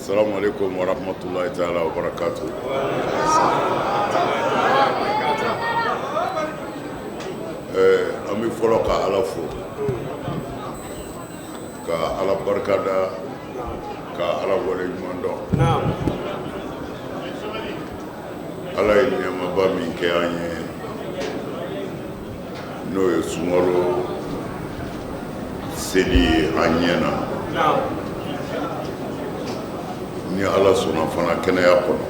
Assalamu alaikum wa rahmatullahi ta'ala wa barakatuh. Ami fɔlɔ ka Ala fo, ka Ala barikada, ka Ala waleɲuman dɔn. Ala ye nɛɛmaba min kɛ an ye n'o ye sunkalo seli ye an ɲɛna. Ni Ala sɔnna fana kɛnɛya kɔnɔ.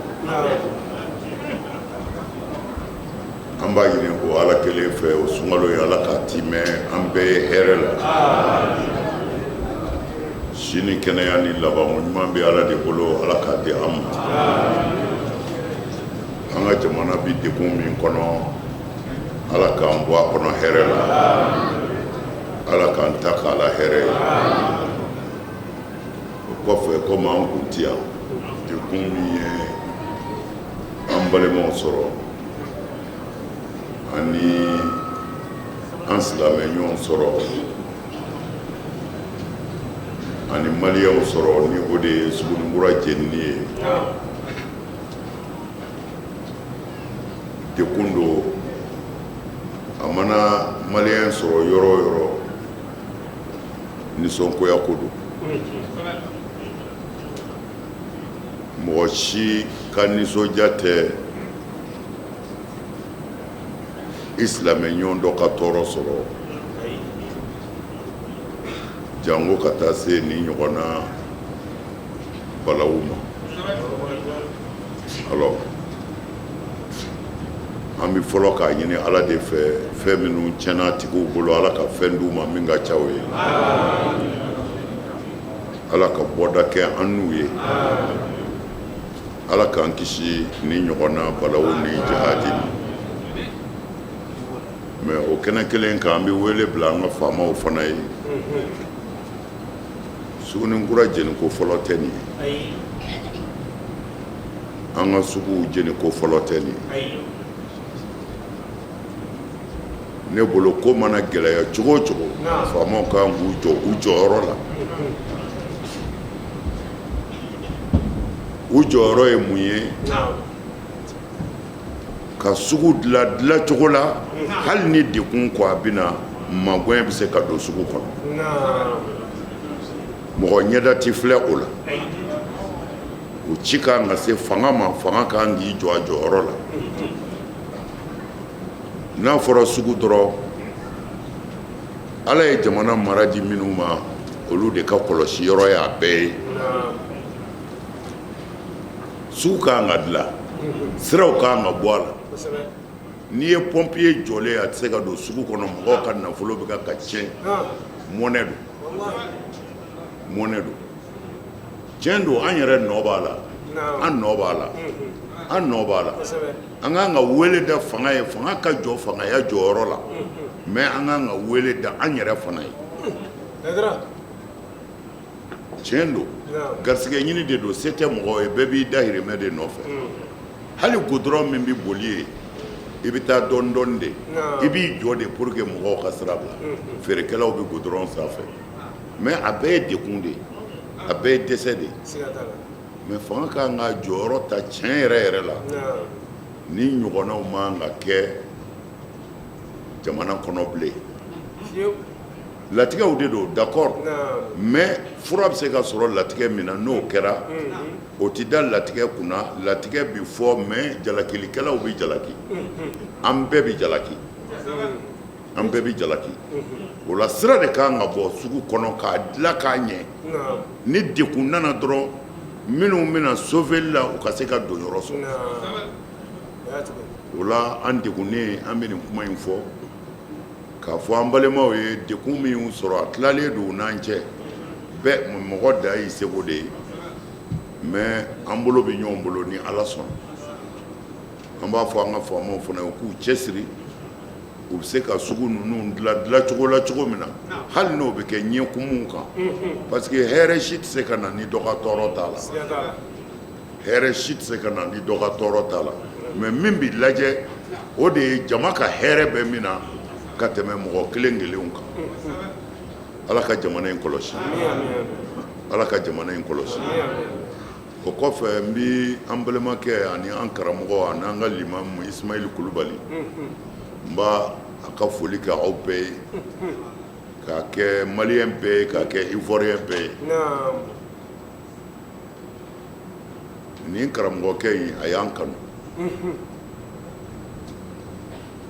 An b'a ɲini o Ala kelen fɛ o sunkalo ye Ala k'a timɛ an bɛɛ ye hɛrɛ la. Sini kɛnɛya ni labanko ɲuman bɛ Ala de bolo, Ala k'a di an ma. An ka jamana bi degun min kɔnɔ, Ala k'an bɔ a kɔnɔ hɛrɛ la. Ala k'an ta k'a la hɛrɛ ye. O kɔfɛ komi an kun ti yan, degun min ye an balimaw sɔrɔ ani an silamɛɲɔgɔnw sɔrɔ ani maliyɛnw sɔrɔ ni o de ye Sugunikura jenini ye. Dekun do, a mana maliyɛn sɔrɔ yɔrɔ o yɔrɔ nisɔngoya ko do. Mɔgɔ si ka nisɔndiya tɛ i silamɛɲɔgɔn dɔ ka tɔɔrɔ sɔrɔ, jango ka taa se ni ɲɔgɔnna balawu ma. Alors an bi fɔlɔ k'a ɲini Ala de fɛ fɛn minnu tiɲɛna tigiw bolo, Ala ka fɛn d'u ma min ka ca o ye. Ala ka bɔda kɛ an n'u ye. Ala k'an kisi ni ɲɔgɔnna balawu ni jihadi. Mais o kɛnɛ kelen kan an bɛ wele bila an ka faamaw fana ye. Sugunikura jeniko fɔlɔ tɛ nin ye. An ka suguw jeniko fɔlɔ tɛ nin ye. Ne bolo ko mana gɛlɛya cogo o cogo, faamaw kan k'u jɔ u jɔyɔrɔ la. U jɔyɔrɔ ye mun ye? Ka sugu dilan cogo la, hali ni dekun ko a bɛna, magoɲɛ bɛ se ka don sugu kɔnɔ. Mɔgɔ ɲɛda tɛ filɛ o la. O ci kan ka se fanga ma, fanga kan k'i jɔ a jɔyɔrɔ la. N'a fɔra sugu dɔrɔn, Ala ye jamana mara di minnu ma, olu de ka kɔlɔsi yɔrɔ ye a bɛɛ ye. Sugu kan ka dilan, siraw kan ka bɔ a la. N'i ye pompier jɔlen a tɛ se ka don sugu kɔnɔ, mɔgɔw ka nafolo bɛ ka tiɲɛ. Mɔnɛ do, mɔnɛ do. Tiɲɛ do, an yɛrɛ nɔ b'a la, an nɔ b'a la, an nɔ b'a la. An kan ka wele da fanga ye, fanga ka jɔ fangaya jɔyɔrɔ la, mais an kan ka wele da an yɛrɛ fana ye. Tiɲɛ do, garisɛgɛ ɲini de do, se tɛ mɔgɔ ye, bɛɛ b'i dahirimɛ de nɔfɛ. Hali goudron min bɛ boli ye, i bɛ taa dɔɔni dɔɔni de, i b'i jɔ de pour que mɔgɔw ka sira bila. Feerekɛlaw bɛ goudron sanfɛ, mais a bɛɛ ye dekun de ye, a bɛɛ ye dɛsɛ de ye. Mais fanga kan ka jɔyɔrɔ ta tiɲɛ yɛrɛ yɛrɛ la. Ni ɲɔgɔnnaw man ka kɛ jamana kɔnɔ bilen. Latigɛw de do, d'accord, mais fura bɛ se ka sɔrɔ latigɛ min na n'o kɛra, o tɛ da latigɛ kunna. Latigɛ bɛ fɔ, mais jalakilikɛlaw bɛ jalaki, an bɛɛ bɛ jalaki, an bɛɛ bɛ jalaki. O la sira de kan ka bɔ sugu kɔnɔ k'a dilan k'a ɲɛ. Ni dekun nana dɔrɔn, minnu bɛna sauver la u ka se ka don yɔrɔ sɔrɔ. O la an degunnen an bɛ nin kuma in fɔ. K'a fɔ an balimaw ye dekun min y'u sɔrɔ, a tilalen don u n'an cɛ, bɛɛ mɔgɔ da y'i seko de ye, mais an bolo bɛ ɲɔgɔn bolo ni Ala sɔnna. An b'a fɔ an ka faamaw fana ye k'u cɛsiri, u bɛ se ka sugu ninnu dilan cogo la cogo min na, hali n'o bɛ kɛ ɲɛkumuw kan, parce que hɛrɛ si tɛ se ka na ni dɔ ka tɔɔrɔ t'a la. Hɛrɛ si tɛ se ka na ni dɔ ka tɔɔrɔ t'a la, mais min bɛ lajɛ o de ye jama ka hɛrɛ bɛ min na ka tɛmɛ mɔgɔ kelen kelenw kan. Ala ka jamana in kɔlɔsi, Ala ka jamana in kɔlɔsi. o kɔfɛ n bi an balimakɛ ani an karamɔgɔ ani an ka limamu Ismail Kulubali n b'a a ka foli kɛ aw bɛɛ ye k'a kɛ maliyɛn bɛɛ ye k'a kɛ ivoiriyɛn bɛɛ ye nin karamɔgɔkɛ in a y'an kanu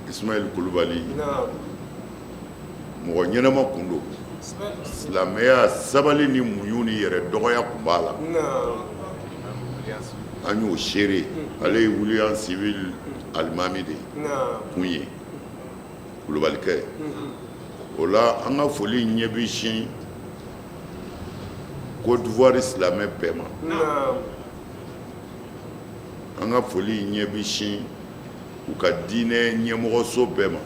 Ismail Kulubali mɔgɔ ɲɛnama kun don silamɛya sabali ni muɲu ni yɛrɛ dɔgɔya kun b'a la an y'o seere ale ye wiliyan civil alimami de kun ye Kulubalikɛ o la an ka foli ɲɛ bi sin Côte d'Ivoire silamɛ bɛɛ ma an ka foli ɲɛ bi sin u ka diinɛ ɲɛmɔgɔso bɛɛ ma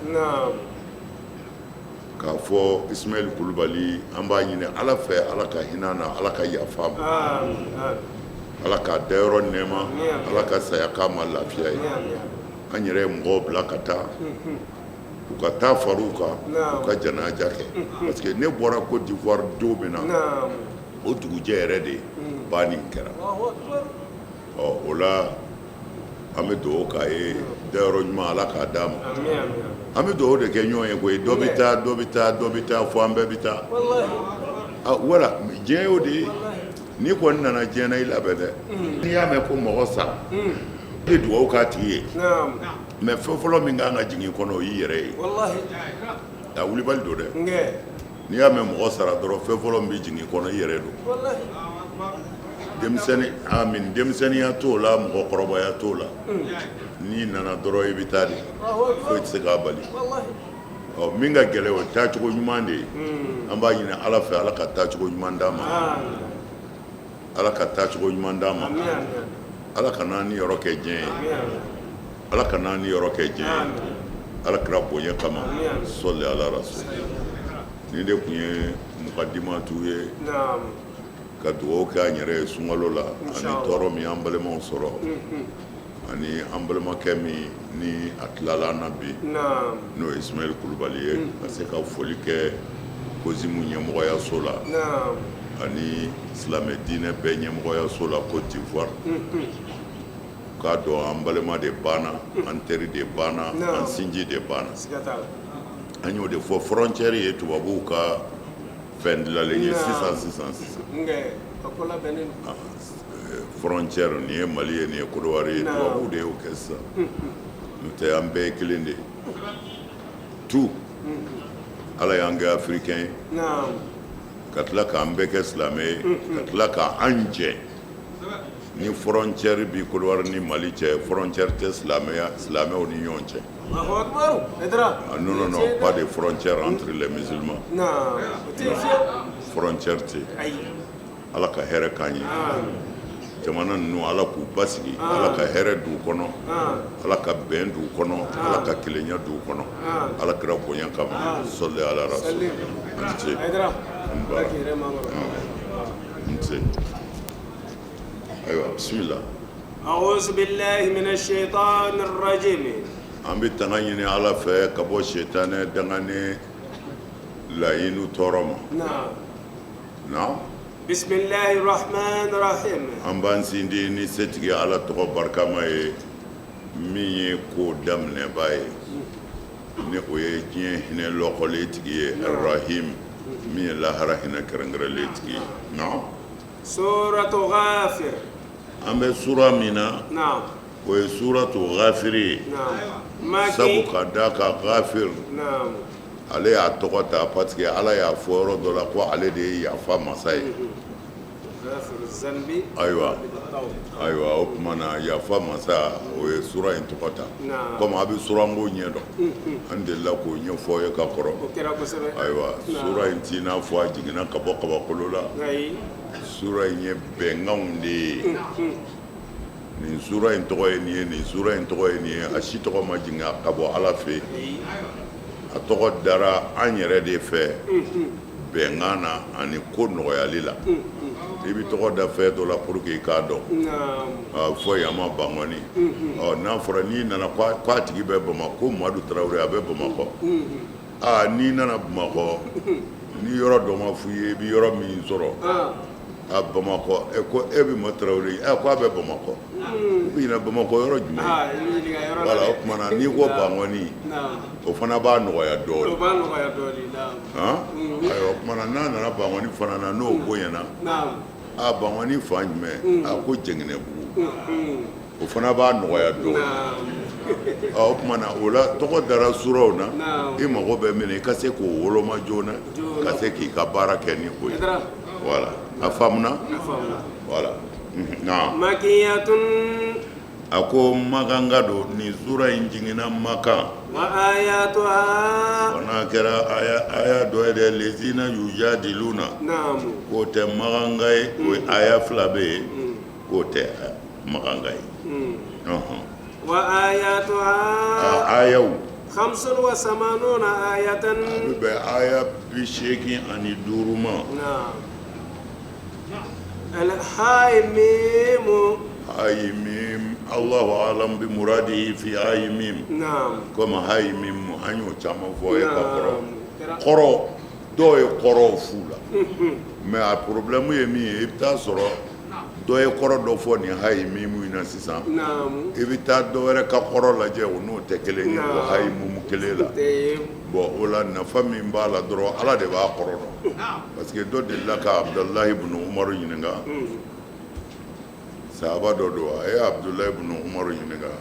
k'a fɔ Ismail Kulubali an b'a ɲini Ala fɛ Ala ka hinɛ na Ala ka yafa ma Ala k'a dayɔrɔ nɛɛma Ala ka saya k'a ma lafiya ye an yɛrɛ ye mɔgɔw bila ka taa u ka taa far'u kan u ka janaja kɛ parce que ne bɔra Côte d'Ivoire don min na o dugujɛ yɛrɛ de ba nin kɛra o la an bɛ dugawu k'a ye dayɔrɔ ɲuman Ala k'a d'a ma an bɛ dugawu de kɛ ɲɔgɔn ye koyi dɔ bɛ taa dɔ bɛ taa dɔ bɛ taa fɔ an bɛɛ bɛ taa wala diɲɛ y'o de ye n'i kɔni nana diɲɛ na i labɛn dɛ n'i y'a mɛn ko mɔgɔ sara i bɛ dugawu k'a tigi ye mais fɛn fɔlɔ min kan ka jigin i kɔnɔ o y'i yɛrɛ ye a wulibali don dɛ n'i y'a mɛn mɔgɔ sara dɔrɔn fɛn fɔlɔ min bɛ jigin i kɔnɔ i yɛrɛ don denmisɛnninya t'o la mɔgɔkɔrɔbaya t'o la n'i nana dɔrɔn i bɛ taa de foyi tɛ se k'a bali min ka gɛlɛn o ye taacogo ɲuman de ye an b'a ɲini Ala fɛ Ala ka taacogo ɲuman d'an ma Ala ka taacogo ɲuman d'an ma Ala ka n'an ni yɔrɔ kɛ diɲɛ ye Ala ka n'an ni yɔrɔ kɛ diɲɛ ye Ala kira bonya kama sɔli ala rasul nin de tun ye mukadimatu ye ka dugawu kɛ an yɛrɛ ye sunkalo la ani tɔɔrɔ min an balimaw sɔrɔ ani an balimakɛ min ni a tilala an na bi n'o ye Ismail Kulubali ye ka se ka foli kɛ kozimu ɲɛmɔgɔyaso la ani silamɛ diinɛ bɛɛ ɲɛmɔgɔyaso la Côte d'Ivoire k'a dɔn an balima de banna an teri de banna an sinji de banna an y'o de fɔ frontière ye tubabuw ka fɛn dilanlen ye sisan frontière nin ye Mali ye nin ye Côte d'Ivoire ye tubabuw de y'o kɛ sisan n'o tɛ an bɛɛ ye kelen de ye tout Ala y'an kɛ africain ye ka tila k'an bɛɛ kɛ silamɛ ye ka tila k'an jɛ ni frontière bi Côte d'Ivoire ni Mali cɛ frontière tɛ silamɛw ni ɲɔgɔn cɛ non pas de frontière entre les musulmans frontière tɛ Ala ka hɛrɛ k'an ye jamana ninnu Ala k'u basigi Ala ka hɛrɛ d'u kɔnɔ Ala ka bɛn d'u kɔnɔ Ala ka kelenya d'u kɔnɔ Ala kira bonya kama sɔli ala rasul an ce ayiwa bisimila أعوذ بالله من الشيطان الرجيم an bɛ tanga ɲini Ala fɛ ka bɔ setanɛ dangane laɲiniw tɔɔrɔ ma na بسم الله الرحمن الرحيم an b'an sindi ni setigi Ala tɔgɔ barikama ye min ye ko daminɛba ye ni o ye diɲɛ hinɛ lɔkɔlen tigi ye Rahim min ye lahara hinɛ kɛrɛnkɛrɛnlen tigi ye na سورة غافر an bɛ sura min na نعم o ye suratu Ghafiri ye نعم sabu ka da ka Ghafir نعم ale y'a tɔgɔ ta parce que Ala y'a fɔ yɔrɔ dɔ la ko ale de ye yafa masa ye غافر الذنب ayiwa o tuma na yafa masa o ye sura in tɔgɔ ta نعم komi a bɛ suranko ɲɛ dɔn an delila k'o ɲɛfɔ aw ye ka kɔrɔ ayiwa sura in t'i n'a fɔ a jiginna ka bɔ kabakolo la sura in ye bɛnkanw de ye nin sura in tɔgɔ ye nin ye nin sura in tɔgɔ ye nin ye a si tɔgɔ ma jigin ka bɔ Ala fɛ a tɔgɔ dara an yɛrɛ de fɛ bɛnkan na ani ko nɔgɔyali la i bɛ tɔgɔ da fɛn dɔ la pour que i k'a dɔn fɔ yan ma ban kɔni n'a fɔra n'i nana k'a tigi bɛ Bamakɔ ko Madu Tarawele a bɛ Bamakɔ n'i nana Bamakɔ ni yɔrɔ dɔ ma f'i ye i bɛ yɔrɔ min sɔrɔ a Bamakɔ ko e bɛ ma Tarawele ko a bɛ Bamakɔ u bɛ ɲinɛ Bamakɔ yɔrɔ jumɛn voilà o tuma na n'i ko Bangɔni o fana b'a nɔgɔya dɔɔnin ayiwa o tuma na n'a nana Bangɔni fana na n'o bonyana a Bangɔni fan jumɛn a ko Jɛnginɛbugu o fana b'a nɔgɔya dɔɔnin o tuma na o la tɔgɔ dara suraw na i mago bɛ min na i ka se k'o woloma joona ka se k'i ka baara kɛ ni o ye voilà a faamuna voilà makiyatun a ko makanga don nin sura in jiginna Maka wa ayatuha fana kɛra aya dɔ ye dɛ lezina yujadiluna k'o tɛ makanga ye o ye aya 2 bɛ yen k'o tɛ makanga ye wa ayatuha ayaw 85 ayatan a bɛ bɛn aya 85 ma الحاميم حاميم الله أعلم بمراده في حاميم كما حاميم أنيو تاما فوي كورو دو كورو فولا mais a problème ye min ye i bɛ taa sɔrɔ dɔ ye kɔrɔ dɔ fɔ nin hayimu in na sisan i bɛ taa dɔ wɛrɛ ka kɔrɔ lajɛ o n'o tɛ kelen ye o hayimu kelen la bon o la nafa min b'a la dɔrɔn Ala de b'a kɔrɔ dɔn parce que dɔ delila ka Abdulahi ibn Umar ɲininka sahaba dɔ don a ye Abdulahi ibn Umar ɲininka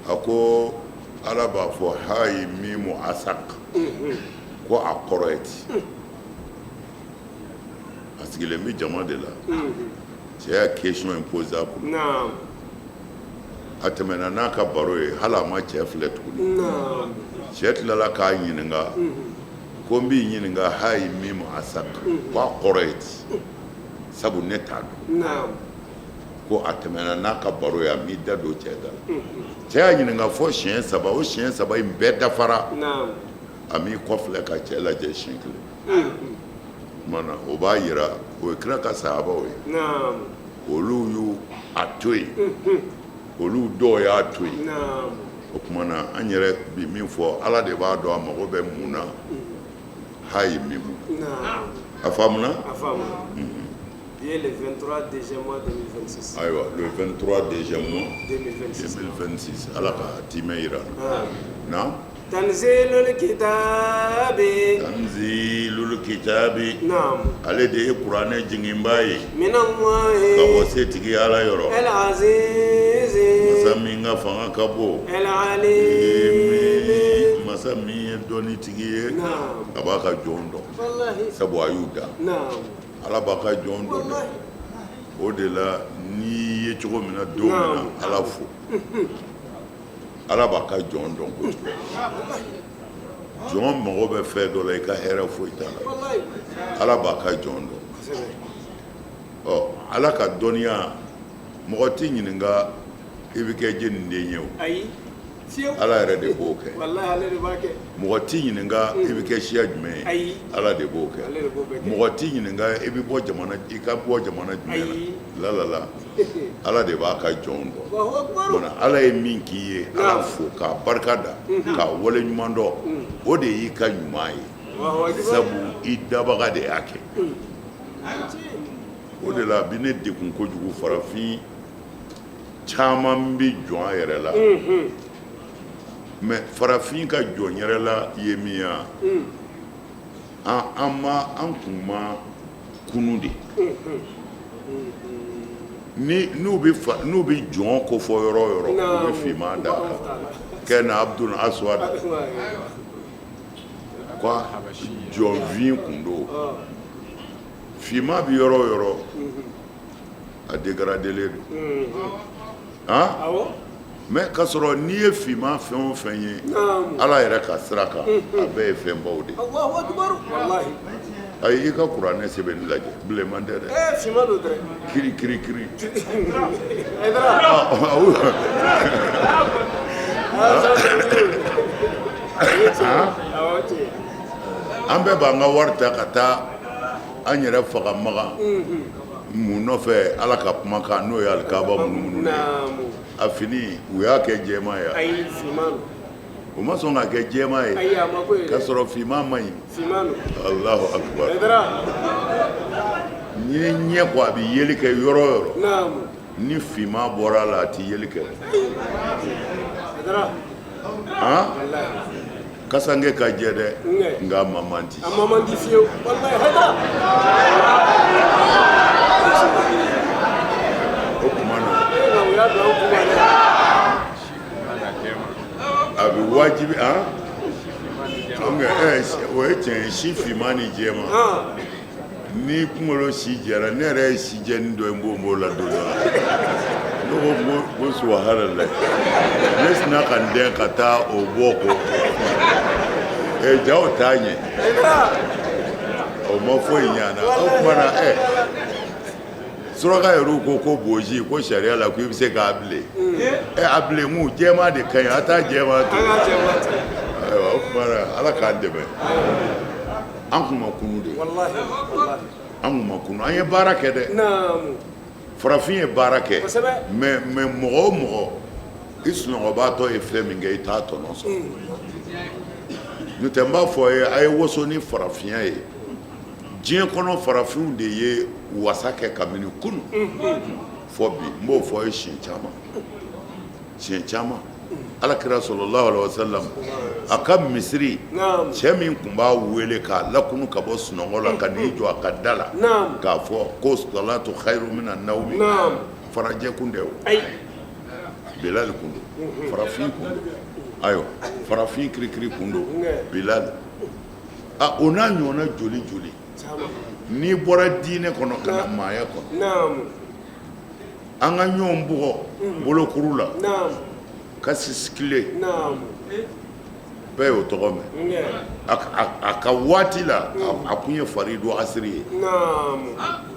a ko Ala b'a fɔ hayimimu asak ko a kɔrɔ ye ten a sigilen bɛ jama de la cɛ y'a question imposable a tɛmɛna n'a ka baro ye hali a ma cɛ filɛ tuguni cɛ tilala k'a ɲininka ko n b'i ɲininka hayimimu asak ko a kɔrɔ ye ten sabu ne t'a dɔn ko a tɛmɛna n'a ka baro ye a m'i da don cɛ da la cɛ y'a ɲininka fɔ siɲɛ 3 o siɲɛ 3 in bɛɛ dafara a m'i kɔfilɛ ka cɛ lajɛ siɲɛ 1 mana o b'a yira o ye kira ka sahabaw ye olu y'u a to yen olu dɔw y'a to yen o tuma na an yɛrɛ bi min fɔ Ala de b'a dɔn a mago bɛ mun na hayimimu a faamuna le 23 deuxième mois 2026 ayiwa le 23 deuxième mois 2026 Ala ka timɛ yira na tanzilul kitabi tanzilul kitabi ale de ye kuranɛ jiginba ye minallahi ka bɔ setigi Ala yɔrɔ al-aziz masa min ka fanga ka bon al-alim masa min ye dɔnnitigi ye a b'a ka jɔn dɔn sabu a y'u da Ala b'a ka jɔn dɔn dɛ o de la n'i ye cogo min na don min na Ala fo Ala b'a ka jɔn dɔn kojugu jɔn mago bɛ fɛn dɔ la i ka hɛrɛ foyi t'a la Ala b'a ka jɔn dɔn Ala ka dɔnniya mɔgɔ t'i ɲininka i bɛ kɛ jeniden ye o Ala yɛrɛ de b'o kɛ mɔgɔ t'i ɲininka i bɛ kɛ siya jumɛn ye Ala de b'o kɛ mɔgɔ t'i ɲininka i ka bɔ jamana jumɛn na la Ala de b'a ka jɔn dɔn Ala ye min k'i ye Ala fo k'a barika da k'a wale ɲuman dɔn o de y'i ka ɲuman ye sabu i dabaga de y'a kɛ o de la bi ne degun kojugu farafin caman bɛ jɔn a yɛrɛ la mais farafin ka jɔn yɛrɛ la ye min ye an kun ma kunu de n'u bɛ jɔn ko fɔ yɔrɔ o yɔrɔ u bɛ finman d'a kan kɛ na Abdul Aswad ko jɔnfin kun don finman bɛ yɔrɔ o yɔrɔ a dégradelen don mais k'a sɔrɔ n'i ye finman fɛn o fɛn ye Ala yɛrɛ ka sira kan a bɛɛ ye fɛnbaw de ayi i ka kuranɛ sɛbɛnni lajɛ bilenman tɛ dɛ kiri kiri kiri an bɛɛ b'an ka wari ta ka taa an yɛrɛ faga maga mun nɔfɛ Ala ka kumakan n'o ye alikaba munumunu ye a fini u y'a kɛ jɛman ye o ma sɔn ka kɛ jɛman ye ka sɔrɔ finman man ɲi Allahu akbar ni ɲɛ ko a bɛ yeli kɛ yɔrɔ o yɔrɔ نعم ni finma bɔra la a tɛ yeli kɛ هذا han والله kasange ka jɛ dɛ نعم nka ma man di أما من دي فيو والله هذا o tuma na ويا دعوة كمان a bɛ wajibi han nka o ye tiɲɛ ye si finma ni jɛma ni kunkolo si jɛra ne yɛrɛ ye si jɛni dɔ ye n b'o la don dɔ la ne ko subhanallah ne sina ka n dɛn ka taa o bɔ ko jaw t'a ɲɛ o ma foyi ɲana o kumana suraka yɛrɛ ko boji ko sariya la ko i bɛ se k'a bile a bile mun jɛma de ka ɲi a t'a jɛma to ayiwa o kumana ala k'an dɛmɛ an kun ma kunu de والله والله an kun ma kunu an ye baara kɛ dɛ نعم farafin ye baara kɛ kosɛbɛ mais mɔgɔ o mɔgɔ i sunɔgɔbaatɔ ye fɛn min kɛ i t'a tɔnɔ sɔrɔ n'o tɛ n b'a fɔ a ye waso ni farafinya ye diɲɛ kɔnɔ farafinw de ye wasa kɛ kabini kunu fɔ bi n b'o fɔ a ye siɲɛ caman alakira sallallahu alaihi wasallam a ka misiri نعم cɛ min tun b'a wele k'a lakunu ka bɔ sunɔgɔ la ka n'i jɔ a ka da la نعم k'a fɔ ko salatu khairu mina nawmi نعم farajɛ kun tɛ o أي bilal kun don farafin kun don ayiwa farafin kirikiri kun don bilal o n'a ɲɔgɔnna joli joli n'i bɔra diinɛ kɔnɔ ka na maaya kɔnɔ نعم an ka ɲɔgɔn bugɔ bolokuru la نعم ka sisikile نعم bɛɛ y'o tɔgɔ mɛn a ka waati la a kun ye faridu asiri ye نعم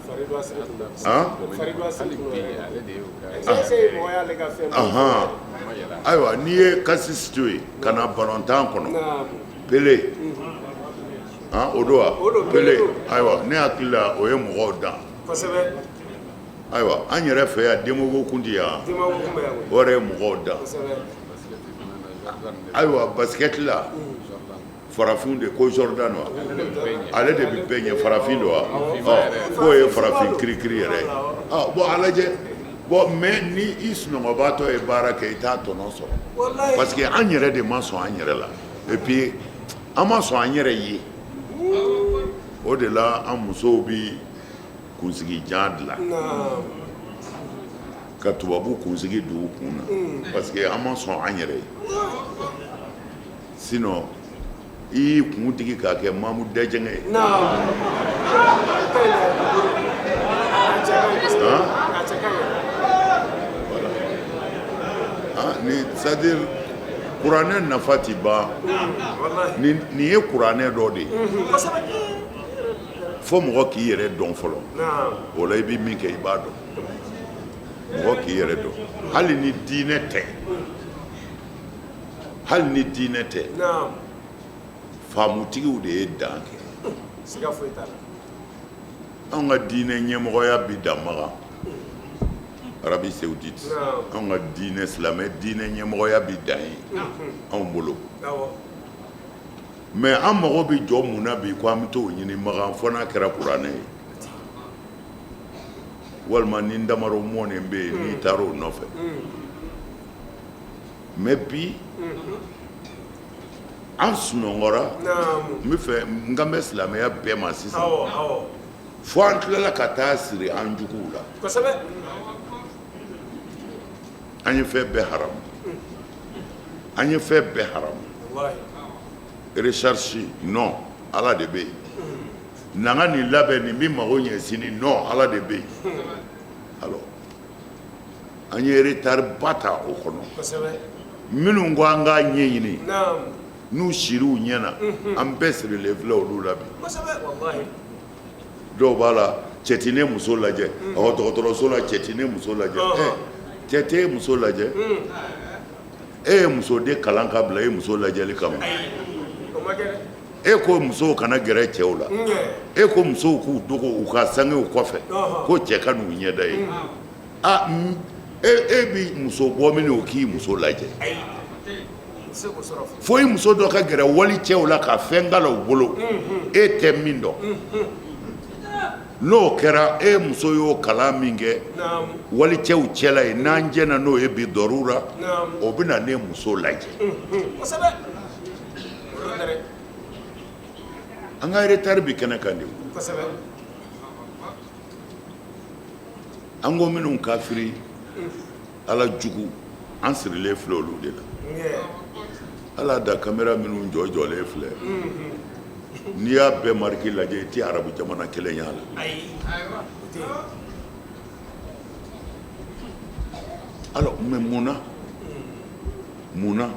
فريد واسر han فريد واسر سي مويا لك فين ahan ayiwa n'i ye kasi situye ka na balontan kɔnɔ نعم pele o don wa O don, pele Pele don. ayiwa ne hakili la o ye mɔgɔw dan kosɛbɛ ayiwa an yɛrɛ fɛ yan denmogo kun ti yan dimaw kun bɛ yan o yɛrɛ ye mɔgɔw dan kosɛbɛ ayiwa basikɛti la farafin de ko jordan wa ale de bɛ bɛɛ ɲɛ farafin don wa k'o ye farafin kirikiri yɛrɛ ye bɔn a lajɛ bɔn mais ni i sunɔgɔbaatɔ ye baara kɛ i t'a tɔnɔ sɔrɔ wallahi parce que an yɛrɛ de ma sɔn an yɛrɛ la et puis an ma sɔn an yɛrɛ ye o de la an musow bi kunsigi jan dilan نعم ka tubabu kunsigi don u kun na parce que an ma sɔn an yɛrɛ ye sinon i y'i kun digi k'a kɛ mamu dɛjɛngɛ ye نعم ni c'est-à-dire kuranɛ nafa ti ban والله nin ye kuranɛ dɔ de ye kosɛbɛ fo mɔgɔ k'i yɛrɛ dɔn fɔlɔ نعم o la i bɛ min kɛ i b'a dɔn mɔgɔ k'i yɛrɛ dɔn hali ni diinɛ tɛ hali ni diinɛ tɛ نعم faamutigiw de ye dan kɛ siga foyi t'a la anw ka diinɛ ɲɛmɔgɔya bi dan maga arabi saoudite anw ka diinɛ silamɛ diinɛ ɲɛmɔgɔya bi dan ye anw bolo awɔ mais an mago bɛ jɔ mun na bi ko an bɛ t'o ɲini magan fɔ n'a kɛra kuranɛ ye walima ni damaro mɔnen bɛ yen n'i taara o nɔfɛ mais bi an sunɔgɔra نعم n bɛ fɛ n kan bɛ silamɛya bɛɛ ma sisan awɔ awɔ fo an tilala ka taa siri an juguw la kosɛbɛ an ye fɛn bɛɛ haramu an ye fɛn bɛɛ haramu wallahi recherche non ala de bɛ yen nanga nin labɛn nin min mago ɲɛ sini non ala de bɛ yen alors an ye retard ba ta o kɔnɔ kosɛbɛ minnu ko an k'a ɲɛɲini نعم n'u siriw ɲɛna an bɛɛ sirilen filɛ olu la bi kosɛbɛ wallahi dɔw b'a la cɛ tɛ ne muso lajɛ ɔ dɔgɔtɔrɔso la cɛ tɛ ne muso lajɛ cɛ tɛ e muso lajɛ e ye musoden kalan ka bila e muso lajɛli kama o ma kɛ dɛ e ko musow kana gɛrɛ cɛw la e ko musow k'u dogo u ka sangew kɔfɛ ko cɛ ka n'u ɲɛda ye e bi muso bɔ min o k'i muso lajɛ fo i muso dɔ ka gɛrɛ wali cɛw la ka fɛn kala u bolo e tɛ min dɔn n'o kɛra e muso y'o kalan min kɛ walicɛw cɛla ye n'an jɛna n'o ye bi dɔrura o bɛ na ne muso lajɛ an ka retard bi kɛnɛ kan de an ko minnu kafiri ala jugu an sirilen filɛ olu de la ala da caméra minnu jɔlen filɛ n'i y'a bɛɛ marqué lajɛ i tɛ arabu jamana kelen y'a la alors mais mun na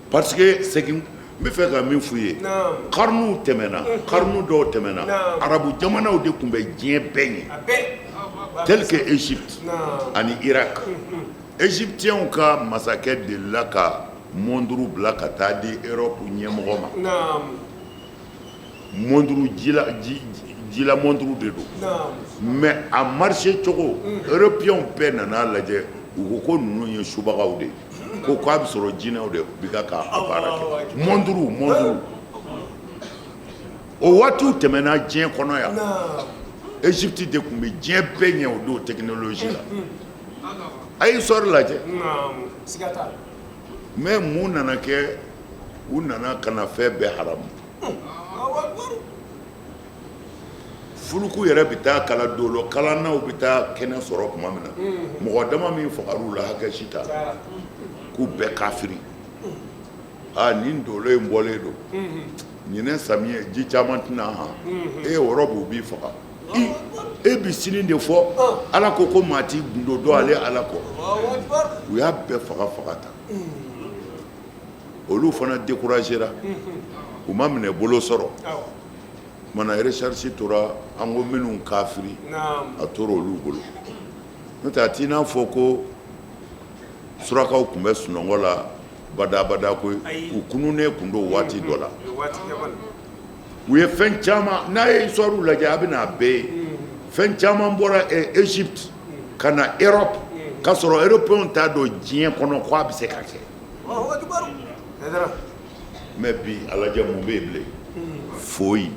parce que segin n bɛ fɛ ka min f'u ye kariniw tɛmɛna karini dɔw tɛmɛna arabu jamanaw de tun bɛ diɲɛ bɛɛ ɲɛ tel que Égypte ani Irak égyptiens ka masakɛ delila ka monduru bila ka taa di Europe ɲɛmɔgɔ ma monduru jila monduru de don mais a marché cogo européens bɛɛ nana lajɛ u ko ko ninnu ye subagaw de ko k'a bɛ sɔrɔ jinɛw de bi ka baara kɛ monduru o waatiw tɛmɛna diɲɛ kɔnɔ yan Égypte de tun bɛ diɲɛ bɛɛ ɲɛ o don technologie la a ye histoire lajɛ mais mun nana kɛ u nana ka na fɛn bɛɛ haramu fuluku yɛrɛ bɛ taa kala dolo kalannaw bɛ taa kɛnɛ sɔrɔ tuma min na mɔgɔ dama min fagar'u la hakɛ si t'a la k'u bɛɛ kafiri nin dolo in bɔlen don ɲinɛ samiyɛ ji caman tɛna han yɔrɔ b'u b'i faga e bi sini de fɔ ala ko maa t'i gundo dɔn ale ala kɔ u y'a bɛɛ faga ta olu fana découragera u ma minɛ bolo sɔrɔ mana recherche tora an ko minnu kafiri a tora olu bolo n'o tɛ a t'i n'a fɔ ko surakaw tun bɛ sunɔgɔ la badabada ko u kununnen tun don waati dɔ la u ye fɛn caman n'a ye histoire lajɛ a bɛ n'a bɛɛ ye fɛn caman bɔra Égypte ka na Europe k'a sɔrɔ européens t'a dɔn diɲɛ kɔnɔ k'a bɛ se ka kɛ mais bi a lajɛ mun bɛ yen bilen foyi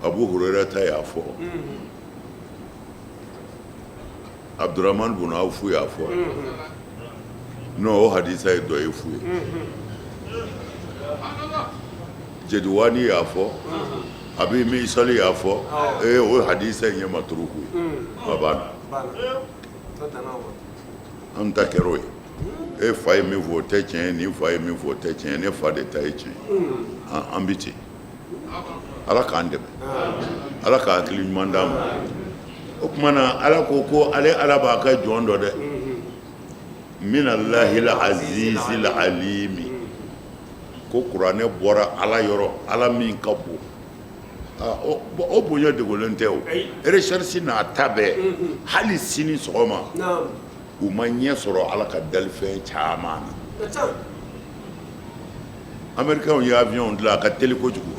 Abu Huraira ta y'a fɔ Abdurrahman bin Auf y'a fɔ non o hadisa ye dɔ ye fu ye Jediwani y'a fɔ Abi Misali y'a fɔ o hadisa in ye maturuku ye a banna an ta kɛra o ye e fa ye min fɔ o tɛ tiɲɛ ye nin fa ye min fɔ o tɛ tiɲɛ ye ne fa de ta ye tiɲɛ an bɛ ten ala k'an dɛmɛ ala ka hakili ɲuman d'an ma o tuma na ala ko ale ala b'a ka jɔn dɔ dɛ minallahil azizil alimi ko kuranɛ bɔra ala yɔrɔ ala min ka bon o bonya dogolen tɛ o recherche n'a ta bɛɛ hali sini sɔgɔma u ma ɲɛ sɔrɔ ala ka dalifɛn caman na américains ye avion dilan a ka teli kojugu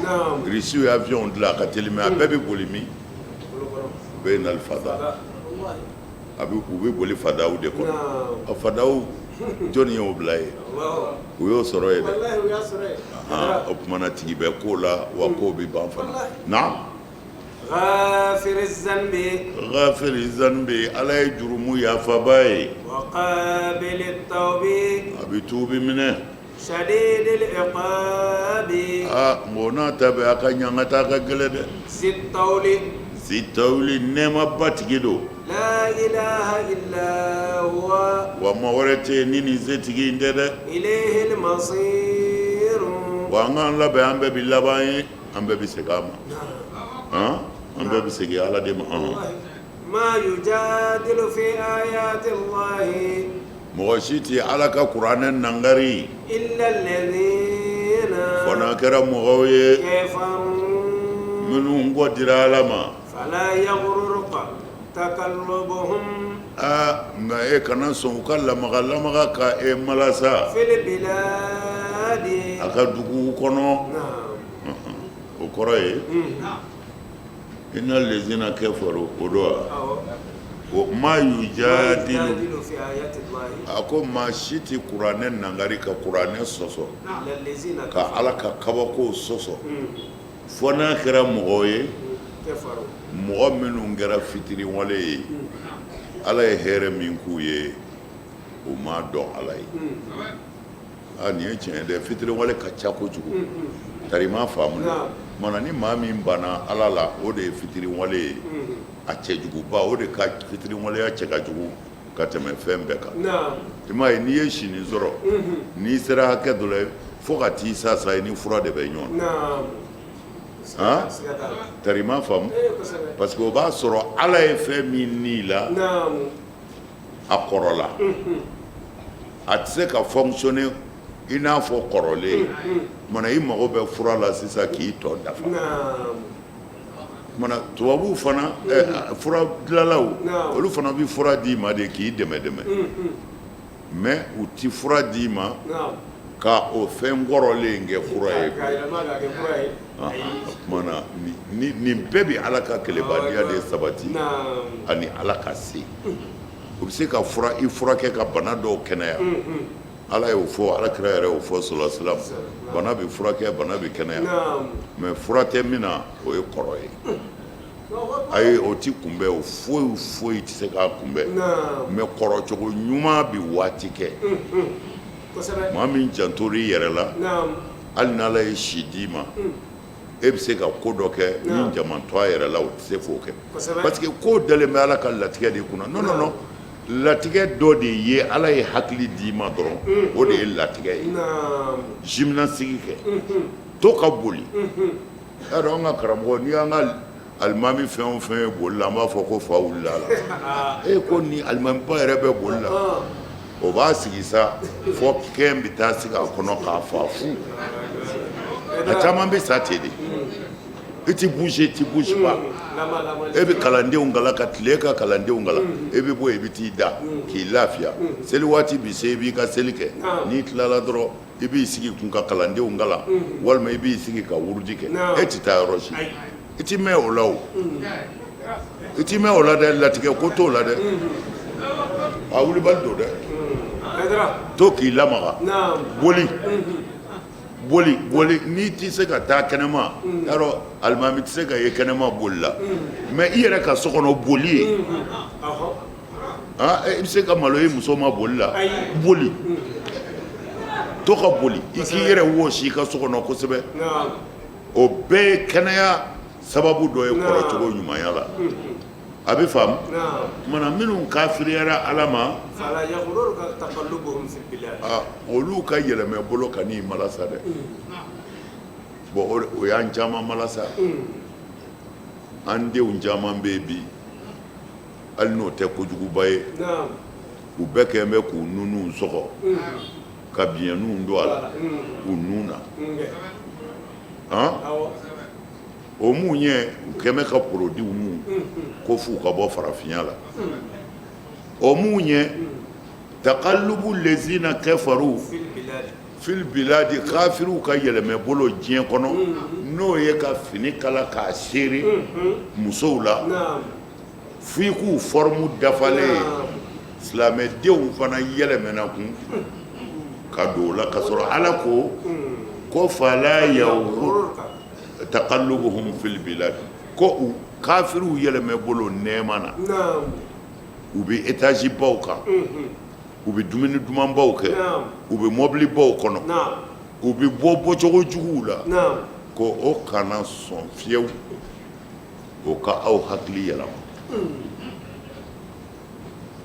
russiw ye avion dilan a ka teli mais a bɛɛ bɛ boli min u bɛ nali fada u bɛ boli fadaw de kɔnɔ a fadaw jɔnni y'o bila ye u y'o sɔrɔ ye dɛ o tuma na tigi bɛ ko la wa ko bɛ ban fana na غافر الذنب ala ye jurumu yafaba ye وقابل التوب a bɛ tuubi minɛ شديد العقاب bon n'a ta bɛ a ka ɲangata ka gɛlɛ dɛ Zitawli nɛɛma ba tigi don لا إله إلا هو wa maa wɛrɛ tɛ yen ni nin se tigi in tɛ dɛ إليه المصير wa an k'an labɛn an bɛɛ bɛ laban ye an bɛɛ bɛ segin a ma an bɛɛ bɛ segin ala de ma ما يجادل في آيات الله mɔgɔ si tɛ ala ka kuranɛ nangari إلا الذين fɔ n'a kɛra mɔgɔw ye كفروا minnu kɔ dira ala ma فلا يغررك تقلبهم nka e kana sɔn u ka lamaga ka e malasa في البلاد a ka duguw kɔnɔ o kɔrɔ ye inna lezina kafaru o don wa ma yujadilu في آيات الله a ko maa si tɛ kuranɛ nangari ka kuranɛ sɔsɔ إلا الذين ka ala ka kabako sɔsɔ fo n'a kɛra mɔgɔ ye كفروا mɔgɔ minnu kɛra fitiriwale ye ala ye hɛrɛ min k'u ye o ma dɔn ala ye nin ye tiɲɛ dɛ fitiriwale ka ca kojugu tari ma faamu mana ni maa min banna ala la o de ye fitiriwale ye a cɛjuguba o de ka fitiriwaleya cɛ ka jugu ka tɛmɛ fɛn bɛɛ kan i m'a ye n'i ye sini sɔrɔ n'i sera hakɛ dɔ la fo ka t'i sasa i ni fura de bɛ ɲɔgɔn na tari ma faamu parce que o b'a sɔrɔ ala ye fɛn min n'i la a kɔrɔla a tɛ se ka fonctionner i n'a fɔ kɔrɔlen mana i mago bɛ fura la sisan k'i tɔ dafa mana tubabuw fana fura dilanlaw olu fana bɛ fura d'i ma de k'i dɛmɛ dɛmɛ mais u ti fura d'i ma ka o fɛn kɔrɔlen kɛ fura ye mana nin bɛɛ bɛ ala ka kɛlɛbaliya de sabati ani ala ka se u bɛ se ka i furakɛ ka bana dɔw kɛnɛya ala y'o fɔ alakira yɛrɛ y'o fɔ sallallahu alaihi wasallam bana bɛ furakɛ bana bɛ kɛnɛya mais fura tɛ min na o ye kɔrɔ ye ayi o ti kunbɛn o foyi tɛ se k'a kunbɛn mais kɔrɔ cogo ɲuman bɛ waati kɛ maa min jantor'i yɛrɛ la hali n'ala ye si d'i ma e bɛ se ka ko dɔ kɛ min jaman to a yɛrɛ la o tɛ se k'o kɛ parce que ko dalen bɛ ala ka latigɛ de kunna non latigɛ dɔ de ye ala ye hakili d'i ma dɔrɔn o de ye latigɛ ye gymnastique kɛ to ka boli y'a dɔn an ka karamɔgɔ n'i y'an ka alimami fɛn o fɛn ye boli la an b'a fɔ ko fa wulila la ko ni alimamiba yɛrɛ bɛ boli la o b'a sigi sa fɔ kɛn bɛ taa sigi a kɔnɔ k'a fa fu a caman bɛ sa ten de i ti bouger pas e bɛ kalandenw kalan ka tile ka kalandenw kalan e bɛ bɔ i bɛ t'i da k'i lafiya seli waati bɛ se i b'i ka seli kɛ n'i tilala dɔrɔn i b'i sigi kun ka kalandenw kalan walima i b'i sigi ka wuruji kɛ e ti taa yɔrɔ si i ti mɛn o la o i ti mɛn o la dɛ latigɛ ko t'o la dɛ a wulibali don dɛ to k'i lamaga boli n'i tɛ se ka taa kɛnɛma yarɔ alimami tɛ se ka ye kɛnɛma boli la mais i yɛrɛ ka so kɔnɔ boli ye i bɛ se ka malo ye muso ma boli la boli to ka boli i k'i yɛrɛ wɔsi i ka so kɔnɔ kosɛbɛ o bɛɛ ye kɛnɛya sababu dɔ ye kɔrɔcogo ɲumanya la a bɛ faamu mana minnu kafiriyara ala ma olu ka yɛlɛmɛ bolo ka n'i malasa dɛ bon o y'an caman malasa an denw caman bɛ yen bi hali n'o tɛ kojuguba ye u bɛɛ kɛlen bɛ k'u nunuw sɔgɔ ka biyɛnninw don a la u nun na o mun ye u kɛlen bɛ ka porodiw mun ko f'u ka bɔ farafinya la o mun ye taqallubu lezina kafaru fil biladi kafiriw ka yɛlɛmɛ bolo diɲɛ kɔnɔ n'o ye ka fini kala k'a seere musow la f'i k'u forme dafalen silamɛdenw fana yɛlɛmɛna kun ka don o la ka sɔrɔ ala ko fala yawur taqallubuhum fil bilad ko kafiriw yɛlɛmɛ bolo nɛɛma na u bɛ étage baw kan u bɛ dumuni dumanbaw kɛ u bɛ mobili baw kɔnɔ u bɛ bɔcogo juguw la ko o kana sɔn fiyewu o ka aw hakili yɛlɛma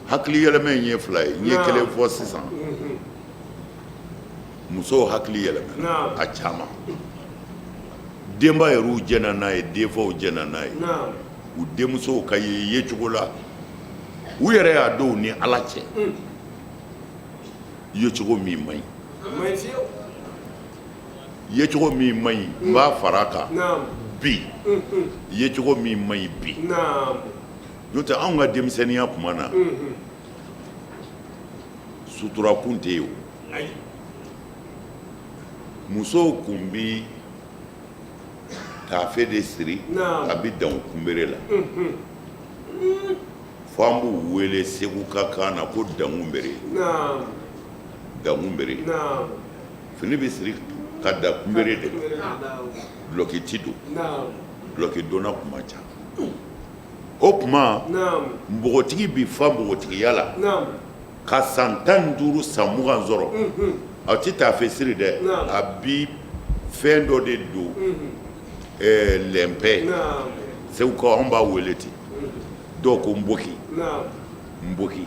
hakili yɛlɛmɛ in ye fila ye n ye kelen fɔ sisan musow hakili yɛlɛmɛna a caman denba yɛrɛw jɛna n'a ye denfaw jɛna n'a ye u denmusow ka ye cogo la u yɛrɛ y'a dɔw ni ala cɛ yecogo min man ɲi yecogo min man ɲi n b'a fara a kan bi yecogo min man ɲi bi n'o tɛ anw ka denmisɛnninya tuma na suturakun tɛ yen o musow kun bi taafe de siri a bi dan kunbere la fo an b'u wele segu ka kan na ko dankunbere dankunbere fini bɛ siri ka da kunbere de Naam. duloki ti don Naam. duloki donna kuma ca o kuma Naam. npogotigi bi fa npogotigiya la Naam. ka san 15 san 20 sɔrɔ a ti taa fɛ siri dɛ Naam. a bi fɛn dɔ de don lɛnpɛ Naam. segukaw anw b'a wele ten dɔw ko nboki Naam. nboki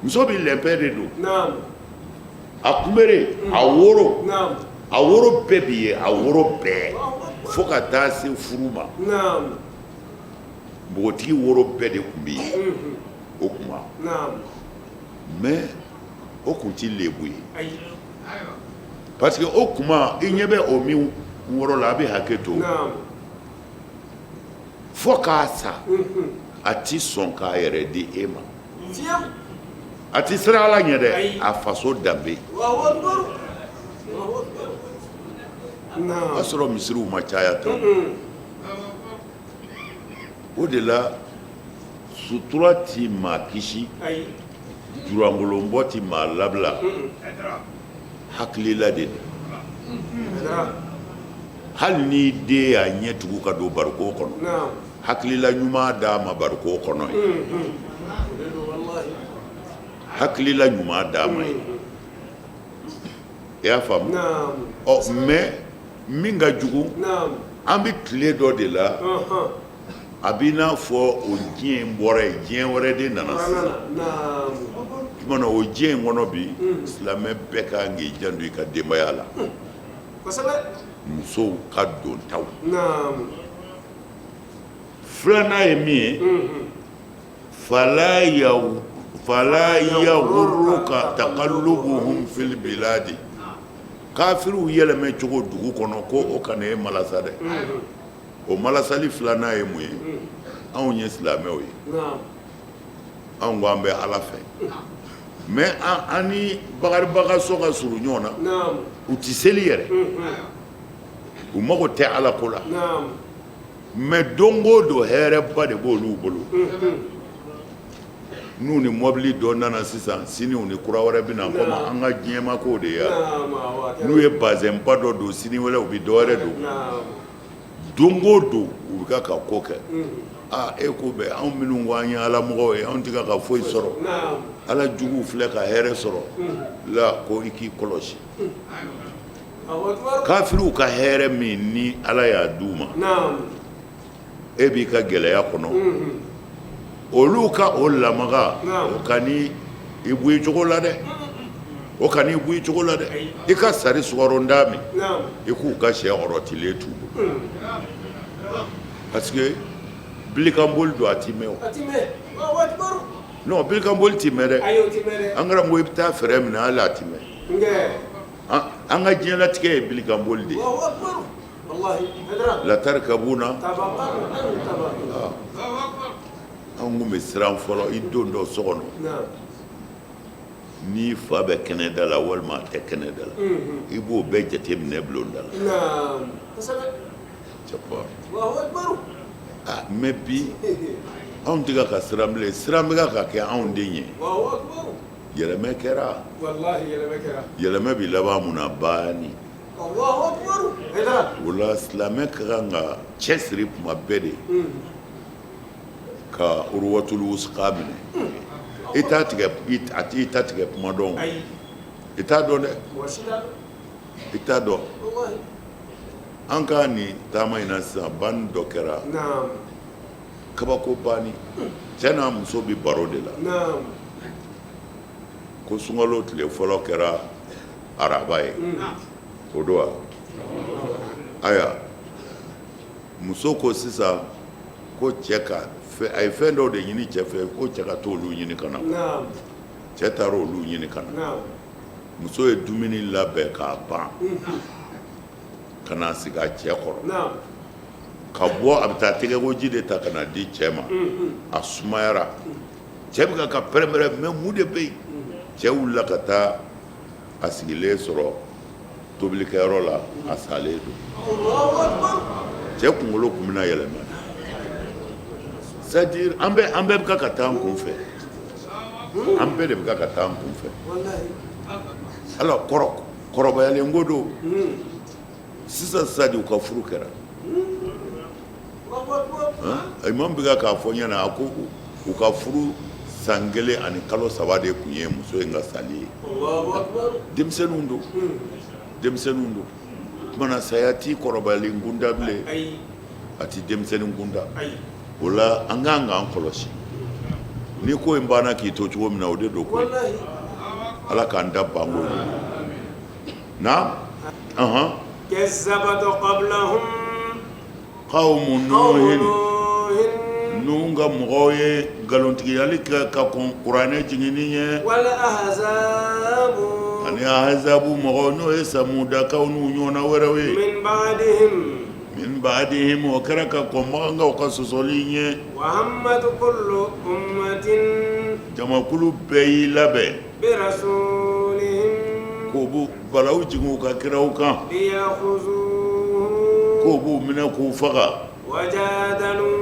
muso bi lɛnpɛ de don Naam. a kunbere a woro Naam. a woro bɛɛ bi ye a woro bɛɛ fo ka taa se furu ma Naam. npogotigi woro bɛɛ de tun bɛ yen o kuma Naam. mais o tun ti lebu ye Ayi. parce que o kuma i ɲɛ bɛ o min woro la a bɛ hakɛ to Naam. fo k'a sa a ti sɔn k'a yɛrɛ di e ma Fiyewu. a ti siran ala ɲɛ dɛ Ayi. a faso danbe Allahu akbar. Allahu akbar. o y'a Naam. sɔrɔ misiriw ma caya tan o de la sutura ti maa kisi Ayi. jurangolonbɔ ti maa labila hakilila de don Hadara. hali ni den y'a ɲɛ tugu ka don bariko kɔnɔ Naam. hakilila ɲuman d'a ma bariko kɔnɔ ye Wallahi. hakilila ɲuman d'a ma ye i y'a faamu Naam. ɔ mais min ka jugu Naam. an bɛ tile dɔ de la a b'i n'a fɔ o diɲɛ in bɔra yen diɲɛ wɛrɛ de nana sisan Naam. tuma na o diɲɛ in kɔnɔ bi silamɛ bɛɛ ka kan k'i janto i ka denbaya la Kosɛbɛ. musow ka don taw Naam. filanan ye min ye fala yagurruka taqallubuhum fil biladi kafiriw yɛlɛmɛ cogo dugu kɔnɔ ko o kana ye malasa dɛ o malasali filanan ye mun ye anw ye silamɛw ye Naam. anw ko an bɛ ala fɛ mais an ni bakaribaga so ka surun ɲɔgɔn na Naam. u ti seli yɛrɛ u mago tɛ ala ko la Naam. mais don o don hɛrɛba de b'olu bolo n'u ni mɔbili dɔ nana sisan sini u ni kura wɛrɛ bɛ na komi an ka diɲɛma kow de ye Naam. Awa. n'u ye bazɛnba dɔ don sini wɛrɛ u bɛ dɔ wɛrɛ don Naam. don o don u bɛ ka ko kɛ e ko bɛɛ anw minnu ko an ye ala mɔgɔw ye anw tɛ ka foyi sɔrɔ Naam. ala juguw filɛ ka hɛrɛ sɔrɔ la ko i k'i kɔlɔsi Allahu akbar. kafiriw ka hɛrɛ min ni ala y'a d'u ma Naam. e b'i ka gɛlɛya kɔnɔ olu ka o lamaga o ka ni i bɔ i cogo la dɛ o ka ni i bɔ i cogo la dɛ i ka sari sukaronda min Naam. i k'u ka sɛ ɔrɔtilen t'u bolo parce que bilikanboli don a ti mɛn o Atime. Allahu akbar. non bilikanboli ti mɛn dɛ Ayo timere. an kɛra ko i bɛ taa fɛɛrɛ minɛ hali a ti mɛn Nge. an ka diɲɛlatigɛ ye bilikanboli de ye Allahu akbar. Wallahi. Hadara. latarikabuna Tabaqan an tabaqan. an kun bɛ siran fɔlɔ i don dɔ so kɔnɔ Naam. n'i fa bɛ kɛnɛda la walima a tɛ kɛnɛda la i b'o bɛɛ jateminɛ bulonda la Naam. Kosɛbɛ. cɛkɔrɔba Allahu akbar. mɛ bi anw tɛ ka siran bilen siran bɛ ka kɛ anw den ye Allahu akbar. yɛlɛmɛ kɛra Wallahi yɛlɛmɛ kɛra. yɛlɛmɛ bi laban mun na banni Allahu akbar. Hadara. o la silamɛ ka kan ka cɛsiri kuma bɛɛ de ka uruwatul wuska minɛ i t'a tigɛ kuma dɔn Ayi. i t'a dɔn dɛ Wasila. i t'a dɔn Wallahi. an ka nin taama in na sisan banni dɔ kɛra Naam. kabako banni cɛ n'a muso bi baro de la Naam. ko sunkalo tile fɔlɔ kɛra araba ye o don wa ayiwa muso ko sisan ko cɛ ka a ye fɛn dɔw de ɲini cɛ fɛ ko cɛ ka t'olu ɲini ka na Naam. cɛ taara olu ɲini ka na Naam. muso ye dumuni labɛn k'a ban ka na sigi a cɛ kɔrɔ Naam. ka bɔ a bɛ taa tɛgɛkoji de ta ka na di cɛ ma a sumayara cɛ bɛ ka pɛrɛn-pɛrɛn mɛ mun de bɛ yen cɛ wulila ka taa a sigilen sɔrɔ tobilikɛyɔrɔ la a salen don Allahu akbar. cɛ kunkolo kun bɛna yɛlɛma c'est à dire an bɛɛ bɛ ka taa an kun fɛ an bɛɛ de bɛ ka taa an kun fɛ Wallahi. alors kɔrɔbayalen ko don sisan de u ka furu kɛra الله أكبر imam bɛ k'a fɔ ɲɛna a ko u ka furu san 1 ani kalo 3 de tun ye muso in ka sali ye الله أكبر denmisɛnninw don denmisɛnninw don tumana saya t'i kɔrɔbayalen kunda bilen أي a ti denmisɛnnin kunda أي o la an k'an k'an kɔlɔsi ni ko in banna k'i to cogo min na o de don koyi والله ala k'an da banko na كذبت قبلهم qawmu قوم nuhin نوح nuhun ka mɔgɔw ye nkalontigiyali kɛ ka kɔn kuranɛ jiginin ye والأحزاب ani ahazabu mɔgɔw n'o ye samudakaw n'u ɲɔgɔnna wɛrɛw ye من بعدهم min ba'dihim o kɛra ka kɔn magankaw ka sɔsɔli ye وهمت كل أمة jamakulu bɛɛ y'i labɛn برسولهم k'o bu balaw jigin u ka kiraw kan ليأخذوه k'o b'u minɛ k'u faga وجادلوا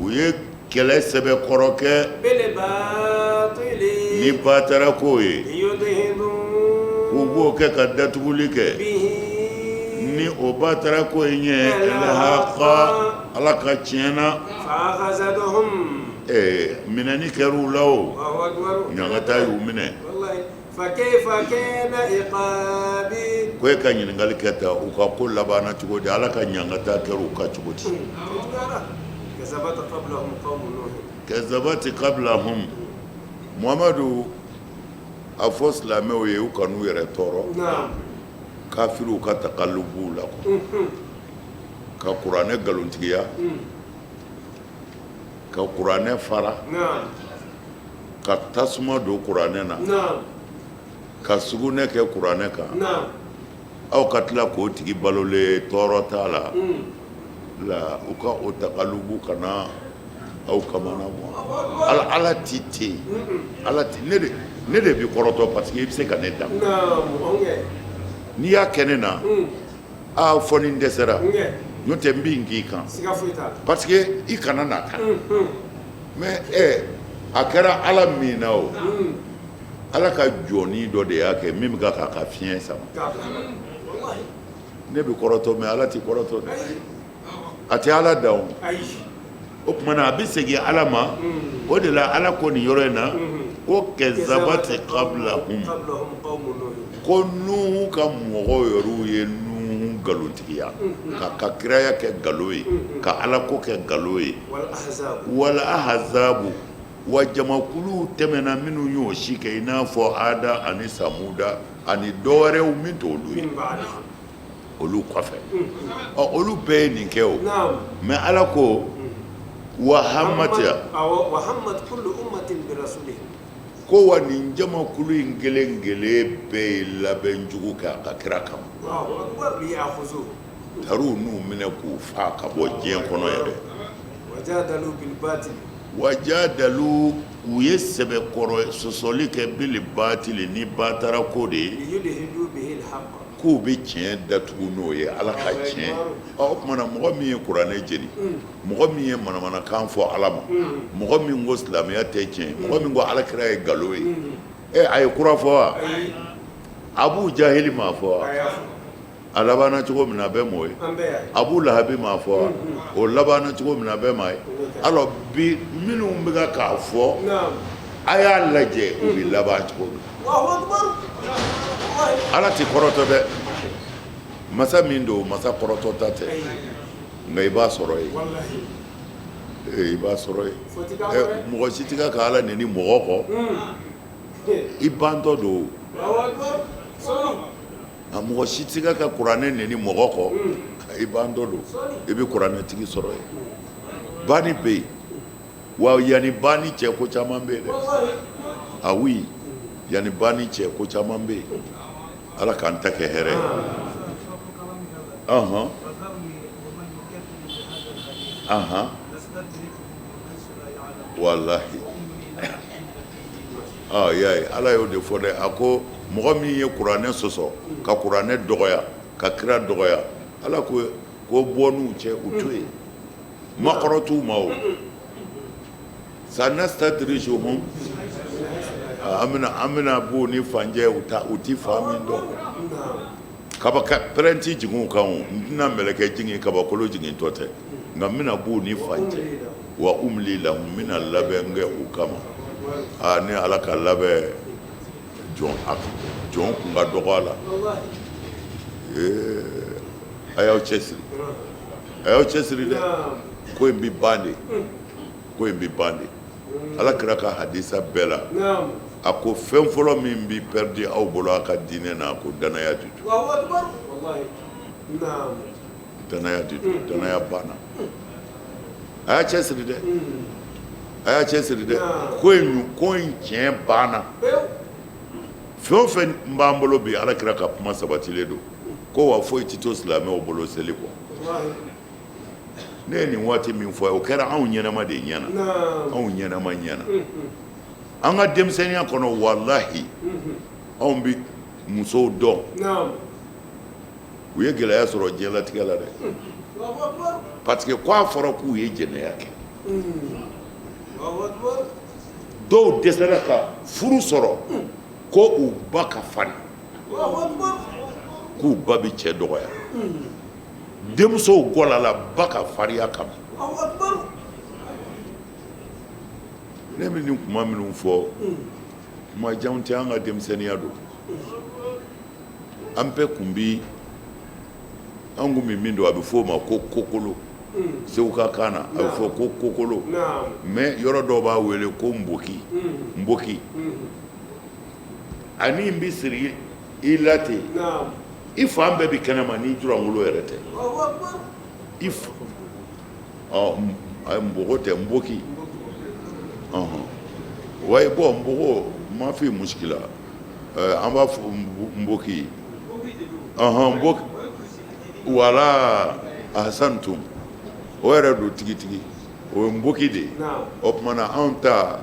u ye kɛlɛ sɛbɛkɔrɔ kɛ بالباطل ni batara k'o ye ليدهنوا k'u b'o kɛ ka datuguli kɛ به ni o batara k'o ye ɲɛ lahaqa ala ka tiɲɛna فأخذتهم minɛni kɛr'u la o وهو أكبر ɲangata y'u minɛ والله فكيف كان عقابي ko e ka ɲininkali kɛ ta u ka ko labanna cogo di ala ka ɲangata kɛr'u ka cogo di كذبت قبلهم قوم نوح kazabati qablahum muhamadu a fɔ silamɛw ye u kan'u yɛrɛ tɔɔrɔ نعم kafiriw ka takalubu la ka kuranɛ galontigiya ka kuranɛ fara نعم ka tasuma don kuranɛ na نعم ka sugunɛ kɛ kuranɛ kan نعم aw ka tila k'o tigi balolen tɔɔrɔ t'a la la u ka o takalubu kana aw kamana bɔ ala ti ten ala ti ne de bi kɔrɔtɔ parce que i bɛ se ka ne da نعم n'i y'a kɛ ne na a fɔ ni n dɛsɛra نعم n'o tɛ n b'i k'i kan سيغا فويتا parce que i kana na ta mais a kɛra ala min na o ala ka jɔni dɔ de y'a kɛ min bɛ ka k'a ka fiɲɛ sama والله ne bɛ kɔrɔtɔ mais ala ti kɔrɔtɔ dɛ a tɛ ala dan o اي o tuma na a bɛ segin ala ma o de la ala ko nin yɔrɔ in na ko kɛzabati qablahum قبلهم قوم نوح ko nuhu ka mɔgɔw yɛrɛw ye nuhu nkalontigiya ka kiraya kɛ nkalon ye ka alako kɛ nkalon ye والأحزاب wala ahazabu wa jamakulu tɛmɛna minnu y'o si kɛ i n'a fɔ ada ani samuda ani dɔwɛrɛw min t'olu ye من بعدهم olu kɔfɛ olu bɛɛ ye nin kɛ o نعم mais ala ko wa hamatiya وهمت كل أمة برسولهم ko wa nin jamakulu in kelen kelen bɛɛ ye labɛn jugu kɛ a ka kira kama الله أكبر ليأخذوه taru n'u minɛ k'u fa ka bɔ diɲɛ kɔnɔ yɛrɛ وجادلوا بالباطل wajadalu u ye sɛbɛkɔrɔ sɔsɔli kɛ bili batili ni batara ko de ye ليدهنوا به الحق k'u bɛ tiɲɛ datugu n'o ye ala ka tiɲɛ o tumana mɔgɔ min ye kuranɛ jeni mɔgɔ min ye manamanakan fɔ ala ma mɔgɔ min ko silamɛya tɛ tiɲɛ mɔgɔ min ko alakira ye nkalon ye a ye kura fɔ wa abu jahili m'a fɔ wa a labanna cogo min na a bɛ mɔ ye abu lahabi m'a fɔ wa o labanna cogo min na a bɛ ma ye alors bi minnu bɛ k'a fɔ a y'a lajɛ u bɛ laban cogo min ala ti kɔrɔtɔ dɛ masa min don masa kɔrɔtɔ ta tɛ nka i b'a sɔrɔ yen i b'a sɔrɔ yen mɔgɔ si tɛ ka ala neni mɔgɔ kɔ i bantɔ don a mɔgɔ si tɛ ka kuranɛ neni mɔgɔ kɔ i bantɔ don i bɛ kuranɛ tigi sɔrɔ yen bani bɛ yen wa yanni bani cɛ ko caman bɛ yen dɛ a oui yanni bani cɛ ko caman bɛ yen ala k'an ta kɛ hɛrɛ ye walahi y'a ye ala y'o de fɔ dɛ a ko mɔgɔ min ye kuranɛ sɔsɔ ka kuranɛ dɔgɔya ka kira dɔgɔya ala ko bɔ n'u cɛ u to yen makɔrɔ t'u ma o sanastadrijuhum an bɛna b'u ni fanjɛ u ti fa min dɔn kaba ka prenti jigun kan na meleke jingin kaba kolo jingin tote ngamina bu ni fanje wa umli lahum min al-labenga ukama ani alaka labe jon ak jon kunga dogala ayaw chesri de ko mbi bande ala kira ka hadisa bela ako fɛn fɔlɔ min bi perdi aw bolo a ka diinɛ na ko danaya de don danaya banna a y'a cɛsiri dɛ ko in tiɲɛ banna fɛn o fɛn n b'an bolo bi ala kira ka kuma sabatilen don ko wa foyi tɛ to silamɛw bolo seli kɔ ne ye nin waati min fɔ o kɛra anw ɲɛnama de ɲɛna anw ɲɛnama ɲɛna an ka denmisɛnniya kɔnɔ walahi anw bi musow dɔn u ye gɛlɛya sɔrɔ diɲɛlatigɛ la dɛ parce que k'a fɔra k'u ye jɛnɛya kɛ dɔw dɛsɛra ka furu sɔrɔ ko u ba ka farin k'u ba bi cɛ dɔgɔya denmusow gɔlala ba ka farinya kama ne bɛ nin kuma minnu fɔ kuma janw tɛ an ka denmisɛnniya don an bɛɛ kun bi an kun bɛ min don a bɛ fɔ o ma ko kokolo segu ka kan na a bɛ fɔ ko kokolo mais yɔrɔ dɔw b'a wele ko nboki ani n bɛ siri i la ten i fan bɛɛ bɛ kɛnɛma n'i jurangolo yɛrɛ tɛ i fa nbogo tɛ nboki wayi bɔn nbogo ma fi muskila an b'a fɔ nboki nboki wala ahasantum o yɛrɛ don tigitigi o ye nboki de ye o tumana anw ta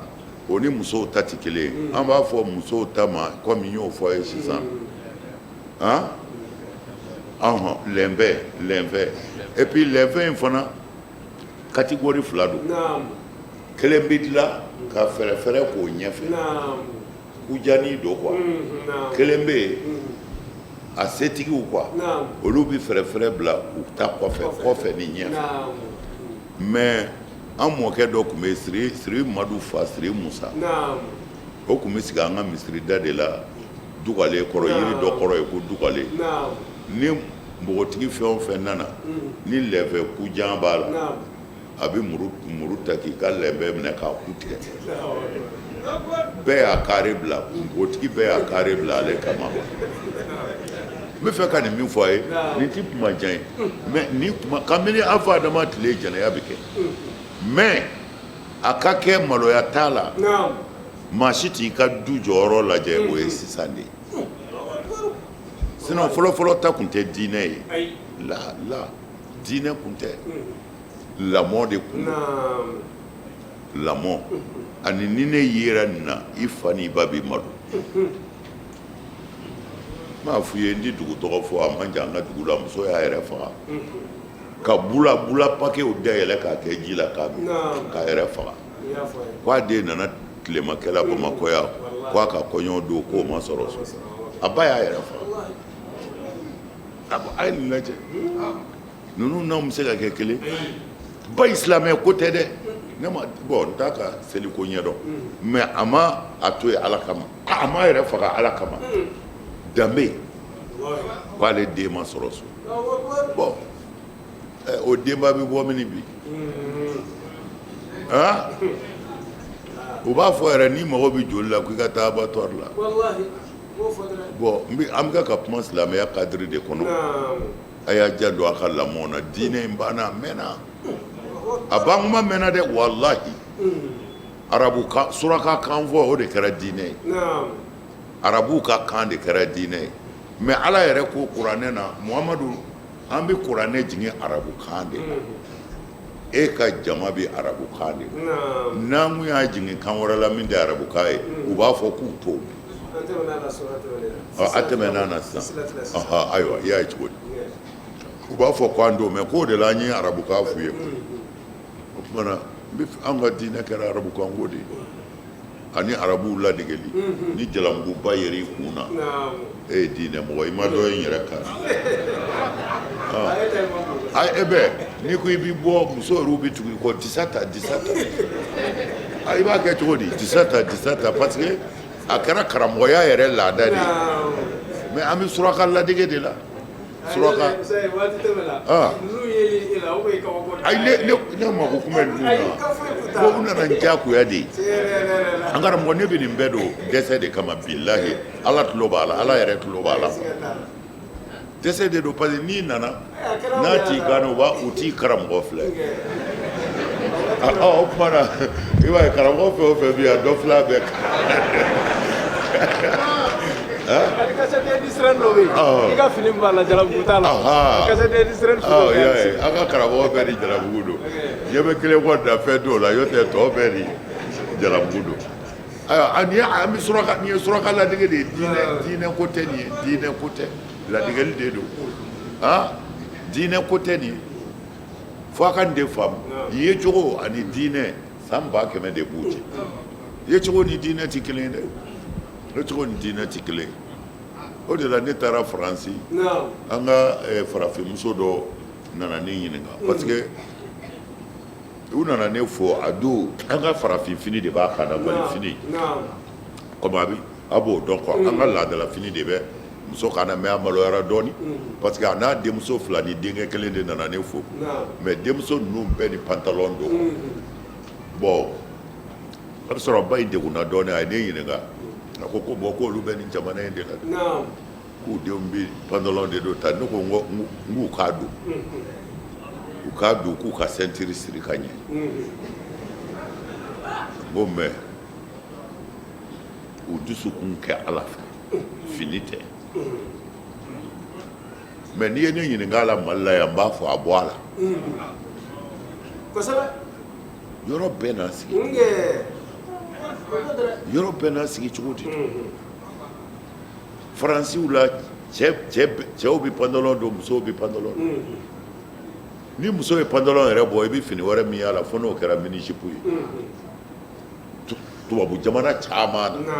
o ni musow ta tɛ kelen ye an b'a fɔ musow ta ma komi n y'o fɔ a ye sisan lɛnfɛ et puis lɛnfɛ in fana catégorie fila don kelen bɛ dilan ka fɛrɛfɛrɛ k'o ɲɛfɛ kujani don quoi kelen bɛ yen a setigiw quoi olu bɛ fɛrɛfɛrɛ bila u ta kɔfɛ ni ɲɛfɛ mais an mɔkɛ dɔ tun bɛ siri madu fa siri musa o tun bɛ sigi an ka misirida de la dugale kɔrɔ yiri dɔ kɔrɔ ye ko dugale ni npogotigi fɛn o fɛn nana ni lɛnfɛ kujan b'a la a bɛ muru ta k'i ka lɛnfɛ minɛ k'a ku tigɛ bɛɛ y'a kari bila npogotigi bɛɛ y'a kari bila ale kama n bɛ fɛ ka nin min fɔ a ye nin tɛ kuma jan ye mais nin kuma kabini an fa adama tile jɛnɛya bɛ kɛ mais a ka kɛ maloya t'a la maa si t'i ka du jɔyɔrɔ lajɛ o ye sisan de ye sinon fɔlɔ-fɔlɔ ta tun tɛ diinɛ ye diinɛ tun tɛ lamɔ de tun don lamɔ ani ni ne yera nin na i fa n'i ba b'i malo n b'a f'i ye n tɛ dugu tɔgɔ fɔ a man jan an ka dugu la muso y'a yɛrɛ faga ka bula paquet dayɛlɛ k'a kɛ ji la k'a yɛrɛ faga k'a den nana tilemakɛla bamakɔ yan k'a ka kɔɲɔ don k'o ma sɔrɔ so a ba y'a yɛrɛ faga a ye nin lajɛ ninnu n'anw bɛ se ka kɛ kelen ba silamɛ ko tɛ dɛ ne ma bɔn n t'a ka seliko ɲɛdɔn mais a ma a to yen ala kama a ma yɛrɛ faga ala kama danbe k'ale den ma sɔrɔ so bɔn o denba bɛ bɔ min bi u b'a fɔ yɛrɛ n'i mago bɛ joli la k'i ka taa abattoir la bon an bɛ ka kuma silamɛya kadiri de kɔnɔ a y'a janto a ka lamɔn na diinɛ in banna a mɛnna a b'an kuma mɛnna dɛ walahi arabu kan suraka kan fɔ o de kɛra diinɛ ye arabuw ka kan de kɛra diinɛ ye mais ala yɛrɛ ko kuranɛ na muhamadu an bɛ kuranɛ jigin arabu kan de la e ka jama bɛ arabu kan de la n'an kun y'a jigin kan wɛrɛ la min tɛ arabu kan ye u b'a fɔ k'u t'o mɛn a tɛmɛna na sisan ayiwa i y'a ye cogo di u b'a fɔ k'an t'o mɛn k'o de la an ye arabu kan f'u ye o tumana an ka diinɛ kɛra arabu kan ko de ye ani arabuw ladegeli ni jalamuguba yer'i kun na e diinɛ mɔgɔ i ma dɔ in yɛrɛ kan a ye ta i ma bolo e bɛ n'i ko i b'i bɔ muso yɛrɛ bɛ tugu i kɔ disata i b'a kɛ cogo di disata parce que a kɛra karamɔgɔya yɛrɛ laada de ye mais an bɛ suraka ladege de la suraka waati tɛmɛ la ninnu ye i la ou bien i ka bɔ ayi ne mako kun bɛ ninnu na ko u nana n diyagoya de ye an karamɔgɔ ne bɛ nin bɛɛ don dɛsɛ de kama bilahi ala tulo b'a la ala yɛrɛ tulo b'a la dɛsɛ de don parce que n'i nana n'a t'i kan u t'i karamɔgɔ filɛ o tuma na i b'a ye karamɔgɔ fɛn o fɛn bɛ yan dɔ fila bɛɛ kasɛtɛ di sira dɔ bɛ yen i ka fini b'a la jalabugu t'a la kasɛtɛ di sira dɔ bɛ yen an ka karamɔgɔ bɛɛ ni jalabugu don ɲɛ bɛ kelen kɔ da fɛn dɔw la y'o tɛ tɔ bɛɛ ni jalabugu don ayiwa an bɛ suraka nin ye suraka ladege de ye diinɛ ko tɛ nin ye diinɛ ko tɛ ladegeli de don diinɛ ko tɛ nin ye fo a ka nin de faamu ye cogo ani diinɛ san 100 de b'u cɛ ye cogo ni diinɛ tɛ kelen ye dɛ ye cogo ni diinɛ tɛ kelen ye o de la ne taara faransi an ka farafinmuso dɔ nana ne ɲininka parce que u nana ne fɔ a don an ka farafin fini de b'a kan na mali fini comme a b'o dɔn quoi an ka laadala fini de bɛ muso kana mɛ a maloyara dɔɔni parce que a n'a denmuso 2 ni denkɛ 1 de nana ne fo mais denmuso ninnu bɛɛ ni pantalon don bon a bɛ sɔrɔ ba in degunna dɔɔni a ye ne ɲininka a ko bon k'olu bɛ nin jamana in de la k'u denw bɛ pantalon de don ta ne ko n k'u k'a don u k'a don k'u ka ceinture siri ka ɲɛ bon mais u dusukun kɛ ala fɛ fini tɛ mais n'i ye ne ɲininka a la Mali la yan n b'a fɔ a bɔ a la kosɛbɛ yɔrɔ bɛɛ n'a sigi yɔrɔ bɛɛ n'a sigi cogo di faransiw la cɛw bɛ pantalon don musow bɛ pantalon don ni muso ye pantalon yɛrɛ bɔ i bɛ fini wɛrɛ min y'a la fo n'o kɛra mini jupe ye tubabu jamana caman na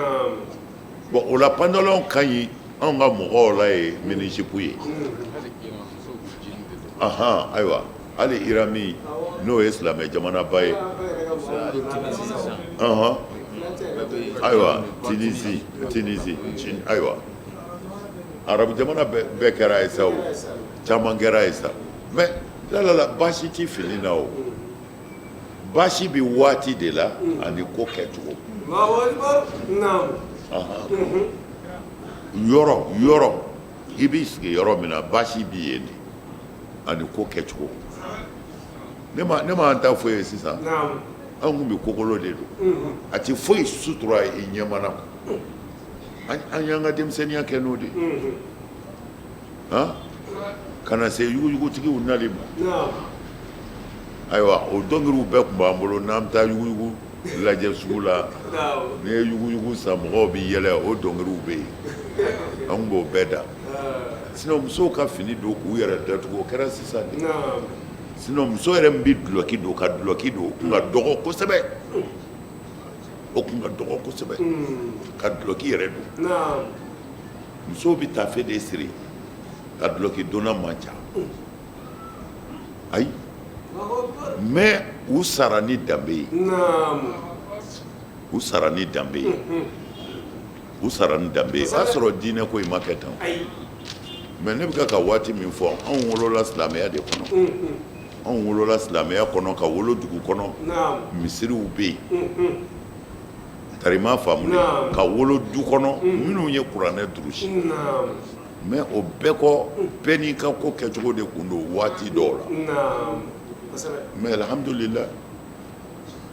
bon o la pantalon ka ɲi anw ka mɔgɔw la ye mini jupe ye ayiwa hali irami n'o ye silamɛ jamanaba ye ayiwa Tunisie ayiwa arabu jamana bɛɛ kɛra ye sa o caman kɛra ye sa mais la baasi ti fini na o baasi bɛ waati de la ani ko kɛcogo yɔrɔ i b'i sigi yɔrɔ min na baasi b'i yen de ani ko kɛcogo ne ma an ta fɔ ye sisan an kun bɛ kokolo de don a tɛ foyi sutura i ɲɛmana an y'an ka denmisɛnniya kɛ n'o de kana se yuguyugutigiw nali ma ayiwa o dɔnkiliw bɛɛ tun b'an bolo n'an bɛ taa yuguyugu lajɛ sugu la n'i ye yuguyugu san mɔgɔw bɛ yɛlɛ o dɔnkiliw bɛ yen an tun b'o bɛɛ da sinon musow ka fini don k'u yɛrɛ datugu o kɛra sisan de sinon muso yɛrɛ min bɛ duloki don ka duloki don o tun ka dɔgɔ kosɛbɛ o tun ka dɔgɔ kosɛbɛ ka duloki yɛrɛ don musow bɛ tafe de siri ka duloki donna man ca ayi mais u sara ni danbe ye u sara ni danbe ye u sara ni danbe ye o y'a sɔrɔ diinɛ ko in ma kɛ tan mais ne bɛ ka waati min fɔ anw wolola silamɛya de kɔnɔ anw wolola silamɛya kɔnɔ ka wolo dugu kɔnɔ misiriw bɛ yen tari m'a faamu de ka wolo du kɔnɔ minnu ye kuranɛ durusi mais o bɛɛ kɔ bɛɛ n'i ka ko kɛcogo de kun don waati dɔw la mais alhamdulillah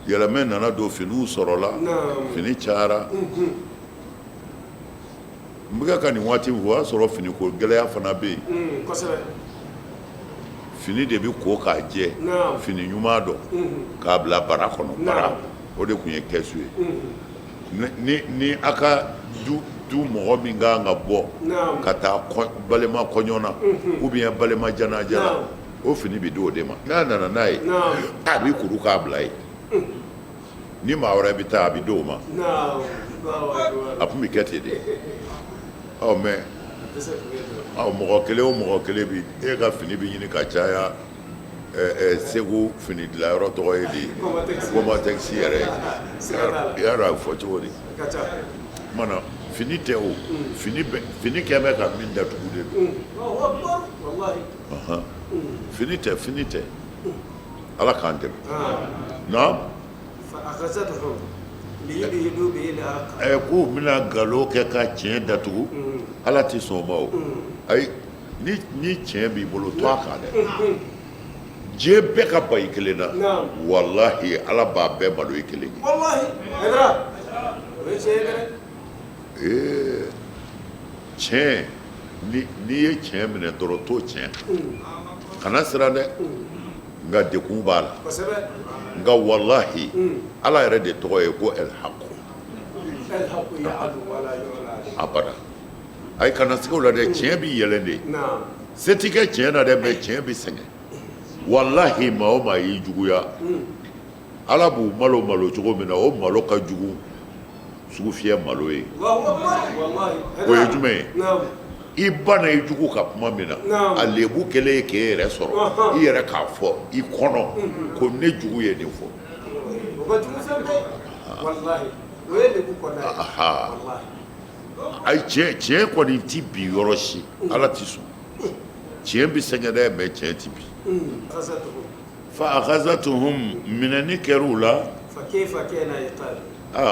yɛlɛmɛ nana don finiw sɔrɔla fini cayara n bɛ ka nin waati min fɔ o y'a sɔrɔ finiko gɛlɛya fana bɛ yen fini de bɛ ko k'a jɛ fini ɲuman dɔ k'a bila bara kɔnɔ bara o de tun ye kɛsu ye ni a ka du mɔgɔ min kan ka bɔ ka taa balima kɔɲɔ na ou bien balima janaja la o fini bɛ di o de ma n'a nana n'a ye a bɛ kuru k'a bila ye ni maa wɛrɛ bɛ taa a bɛ di o ma a tun bɛ kɛ ten de mais mɔgɔ kelen o mɔgɔ kelen bi e ka fini bɛ ɲini ka caya Segu fini dilayɔrɔ tɔgɔ ye di Comatex yɛrɛ i y'a dɔn a bɛ fɔ cogo di mana fini tɛ o fini kɛ bɛ ka min datugu de don fini tɛ Ala k'an dɛmɛ na k'u bɛna nkalon kɛ ka tiɲɛ datugu Ala tɛ sɔn o ma o ayi ni tiɲɛ b'i bolo to a kan dɛ diɲɛ bɛɛ ka ba i kelen na walahi Ala b'a bɛɛ balo i kelen ye tiɲɛ n'i ye tiɲɛ minɛ dɔrɔn t'o tiɲɛ kana siran dɛ nka dekun b'a la nka walahi Ala yɛrɛ de tɔgɔ ye ko El Haq abada ayi kana siga o la dɛ tiɲɛ b'i yɛlɛn de se t'i kɛ tiɲɛ na dɛ mɛ tiɲɛ b'i sɛgɛn walahi maa o maa y'i juguya Ala b'u malo cogo min na o malo ka jugu sugu fiyɛ malo ye o ye jumɛn ye i ba na i jugu ka kuma min na a lebu kɛlen ye k'e yɛrɛ sɔrɔ i yɛrɛ k'a fɔ i kɔnɔ ko ne jugu ye nin fɔ ayi tiɲɛ kɔni ti bi yɔrɔ si Ala ti sɔn tiɲɛ bi sɛgɛn dɛ mɛ tiɲɛ ti bi fa akhazatuhum minɛni kɛr'u la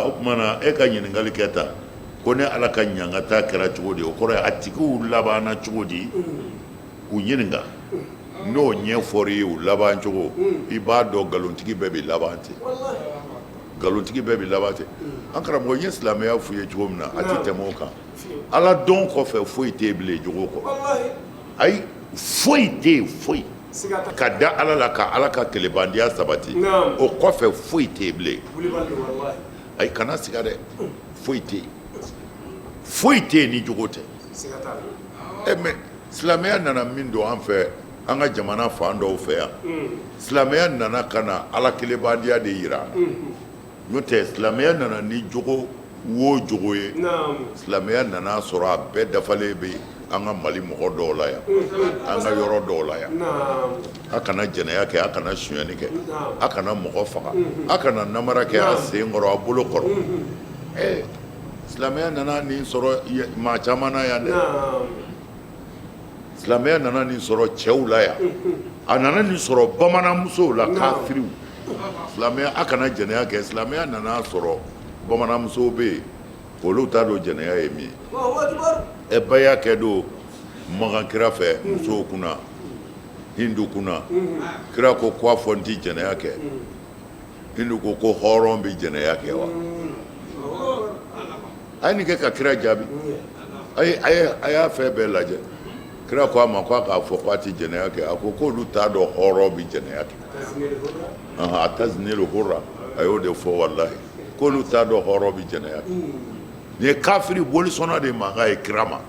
o tuma na e ka ɲininkali kɛ ta ko ne Ala ka ɲangata kɛra cogo di o kɔrɔ ye a tigiw labanna cogo di k'u ɲininka n'o ɲɛ fɔr'i ye u laban cogo i b'a dɔn nkalonitigi bɛɛ bɛ laban ten nkalonitigi bɛɛ bɛ laban ten an karamɔgɔ n ye silamɛya f'u ye cogo min na a tɛ tɛmɛ o kan Ala dɔn kɔfɛ foyi tɛ yen bilen jogo kɔ ayi foyi tɛ yen foyi ka da Ala la ka Ala ka kelebandenya sabati o kɔfɛ foyi tɛ yen bilen ayi kana siga dɛ foyi tɛ yen ni jogo tɛ mɛ silamɛya nana min don an fɛ an ka jamana fan dɔw fɛ yan silamɛya nana ka na Ala kelebandenya de yira n'o tɛ silamɛya nana ni jogo wo jogo ye silamɛya nana sɔrɔ a bɛɛ dafalen bɛ an ka Mali mɔgɔ dɔw la yan an ka yɔrɔ dɔw la yan a kana jɛnɛya kɛ a kana sonyɛni kɛ a kana mɔgɔ faga a kana namara kɛ a sen kɔrɔ a bolo kɔrɔ silamɛya nana nin sɔrɔ maa caman na yan dɛ silamɛya nana nin sɔrɔ cɛw la yan a nana nin sɔrɔ bamanan musow la kafiriw silamɛya a kana jɛnɛya kɛ silamɛya nana sɔrɔ bamanan musow bɛ yen olu t'a dɔn jɛnɛya ye min ye bɛɛ y'a kɛ don magan kira fɛ musow kunna hindu kunna kira ko k'a fɔ n tɛ jɛnɛya kɛ hindu ko hɔrɔn bɛ jɛnɛya kɛ wa a ye nin kɛ ka kira jaabi a y'a fɛn bɛɛ lajɛ kira ko a ma k'a k'a fɔ k'a tɛ jɛnɛya kɛ a ko k'olu t'a dɔn hɔrɔn bɛ jɛnɛya kɛ a tazinelu hurra a y'o de fɔ walahi k'olu t'a dɔn hɔrɔn bɛ jɛnɛya kɛ nin ye kafiri bolisɔnna de mankan ye kira ma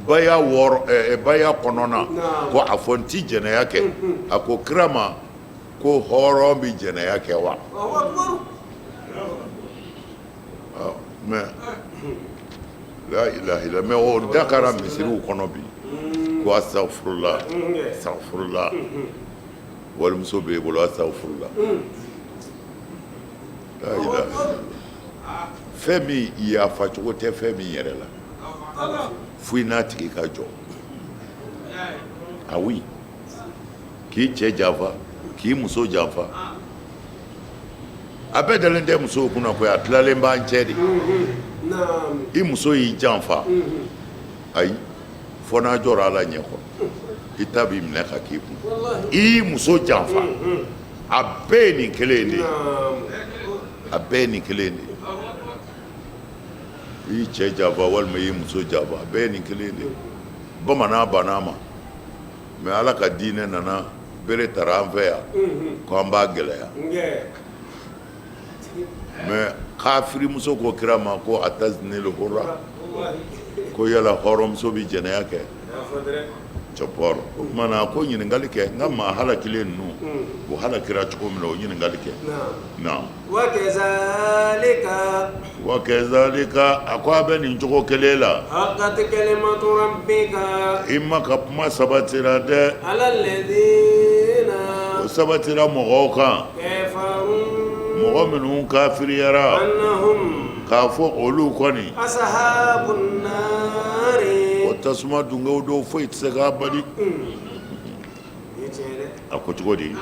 baya kɔnɔna ko a fɔ n tɛ jɛnɛya kɛ a ko kira ma ko hɔrɔn bɛ jɛnɛya kɛ wa mɛ la ilaha illa mɛ o da kɛra misiriw kɔnɔ bi ko asafurula walimuso b'e bolo asafurula la ilaha fɛn min yafa cogo tɛ fɛn min yɛrɛ la fo i n'a tigi ka jɔ a oui k'i cɛ janfa k'i muso janfa a bɛɛ dalen tɛ musow kunna koyi a tilalen b'an cɛ de i muso y'i janfa ayi fɔ n'a jɔra Ala ɲɛ kɔrɔ i ta b'i minɛ ka k'i kun i y'i muso janfa a bɛɛ ye nin kelen de a bɛɛ ye nin kelen de i y'i cɛ janfa walima i y'i muso janfa a bɛɛ ye nin kelen de bamanan banna ma mɛ Ala ka diinɛ nana bere tara an fɛ yan ko an b'a gɛlɛya mɛ kafiri muso ko kira ma ko atazinelu hurra ko yala hɔrɔnmuso bɛ jɛnɛya kɛ cɛpɔr o tuma na a ko ɲininkali kɛ n ka maa halakilen ninnu o halakira cogo min na o ɲininkali kɛ naam wa kɛzalika a ko a bɛ nin cogo kelen la haqqat kalimatu rabbika i ma ka kuma sabatira dɛ ala alladhina o sabatira mɔgɔw kan kafaru mɔgɔ minnu kafiriyara annahum k'a fɔ olu kɔni ashabun nari o tasuma dunkew do foyi tɛ se k'a bali a ko cogo di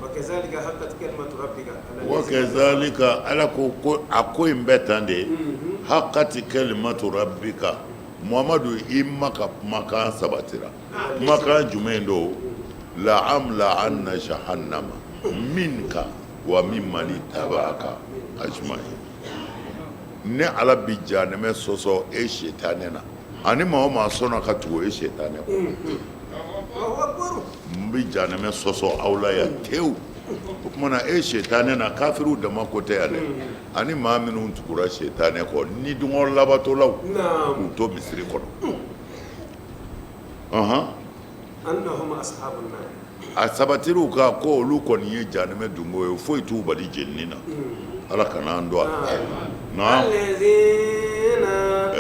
وكذلك حقت كلمة ربك wa kazalika ala ko a ko in bɛ tan de haqqati kalimatu rabbika muhamadu i ma ka kumakan sabatira kumakan jumɛn do la'amla anna jahannama minka wa mimman tabaka ajma'in ne ala bi jahannama sɔsɔ e shetane na ani maa o maa sɔnna ka tugu e shetane kɔ n bi jahannama sɔsɔ aw la yan tewu o kumana e shetane na kafiru dama ko tɛ yan dɛ ani maa minnu tugura shetane kɔ ni dungɔ labatolaw k'u to misiri kɔnɔ annahum ashabun nar a sabatiriw ka ko olu kɔni ye jahannama dungo ye foyi t'u bali jenini na ala kana an don a la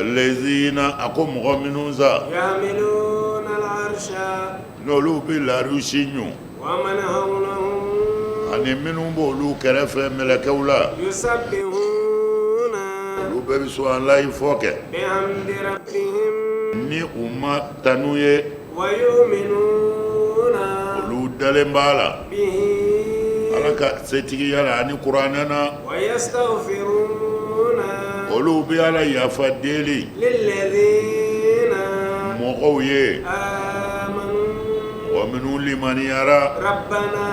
lezina a ko mɔgɔ minnu sa yahmiluna al-arsha n'olu bɛ larusi ɲu wa man hawlahum ani minnu b'olu kɛrɛfɛ mɛlɛkɛw la yusabbihuna olu bɛɛ bɛ sɔn an layi fɔ kɛ bihamdi rabbihim ni u ma tanu ye wa yu'minuna olu dalen b'a la bihi ala ka setigiya la ani kuranɛ na wa yastaghfiruna olu bɛ ala yafa deli lilladhina mɔgɔw ye amanu wa minnu limaniyara rabbana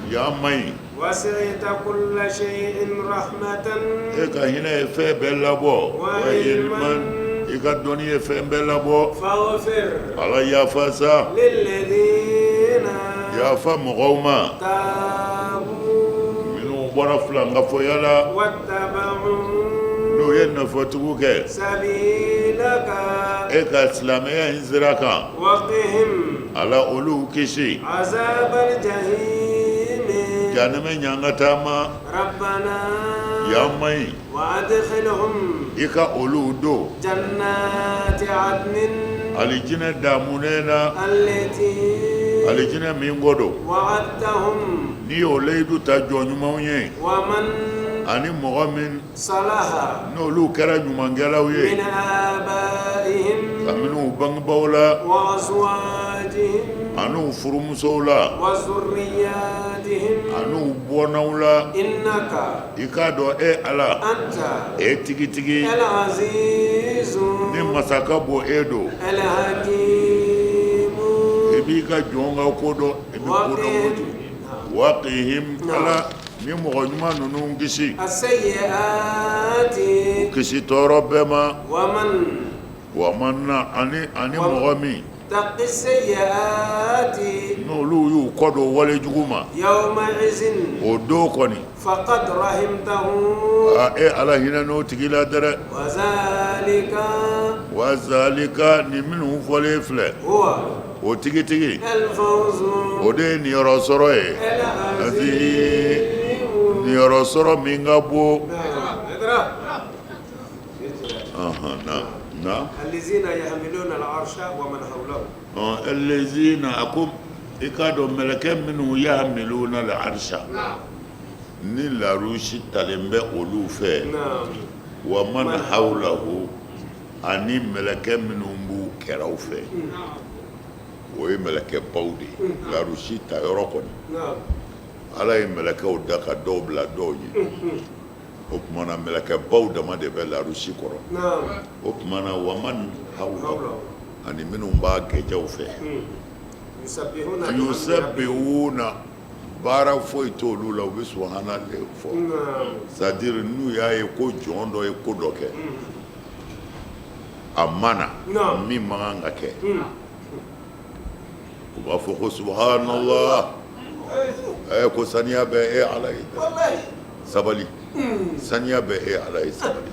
y'a maɲi wasi'ta kulla shay'in rahmatan e ka hinɛ ye fɛn bɛɛ labɔ wa ilman i ka dɔnni ye fɛn bɛɛ labɔ faghfir ala yafa sa lilladhina yafa mɔgɔw ma tabu minnu bɔra filankafɔya la wattaba'u n'u ye nafɔtigiw kɛ sabilaka e ka silamɛya in sira kan waqihim ala olu kisi azabal jahim jahannama ɲanga taama rabbana y'a maɲi وأدخلهم i ka olu don جنات عدن alijinɛ damunɛ na التي alijinɛ min ko don وعدتهم n'i y'o layidu ta jɔnɲumanw ye ومن ani mɔgɔ min صلح n'olu kɛra ɲumankɛlaw ye من آبائهم kabini bangebaaw la وأزواجهم an'u furumusow la وذرياتهم an'u bɔnnaw la إنك i k'a dɔn e ala أنت e tigitigi العزيز ni masaka bɔ e don الحكيم i b'i ka jɔn ka ko dɔn i bɛ ko dɔn kojugu waqihim ala ni mɔgɔ ɲuman ninnu kisi السيئات kisi tɔɔrɔ bɛɛ ma ومن wa man na ani mɔgɔ min تق السيئات n'olu y'u kɔ don wale jugu ma يومئذ o don kɔni فقد رحمته e ala hinɛ n'o tigi la dɛrɛ وذلك wa zalika ni minnu fɔlen filɛ هو o tigitigi الفوز o de ye niyɔrɔ sɔrɔ ye العظيم niyɔrɔ sɔrɔ min ka bon na الذين يحملون العرش ومن حوله الذين أقوم إكادو ملكة منه يحملون العرش ni larusi talen bɛ olu fɛ wa man hawlahu ani mɛlɛkɛ minnu b'u kɛraw fɛ o ye mɛlɛkɛbaw de ye larusi ta yɔrɔ kɔni ala ye mɛlɛkɛw da ka dɔw bila dɔw ye o kumana mɛlɛkɛbaw dama de bɛ larusi kɔrɔ o kumana wa man hawlahu ani minnu b'a gɛjɛw fɛ yusabbihuna baara foyi t'olu la u bɛ subahana de fɔ c'est-à-dire n'u y'a ye ko jɔn dɔ ye ko dɔ kɛ a mana min man kan ka kɛ u b'a fɔ ko subhanallah ko saniya bɛ e ala ye sabali saniya bɛ e ala ye sabali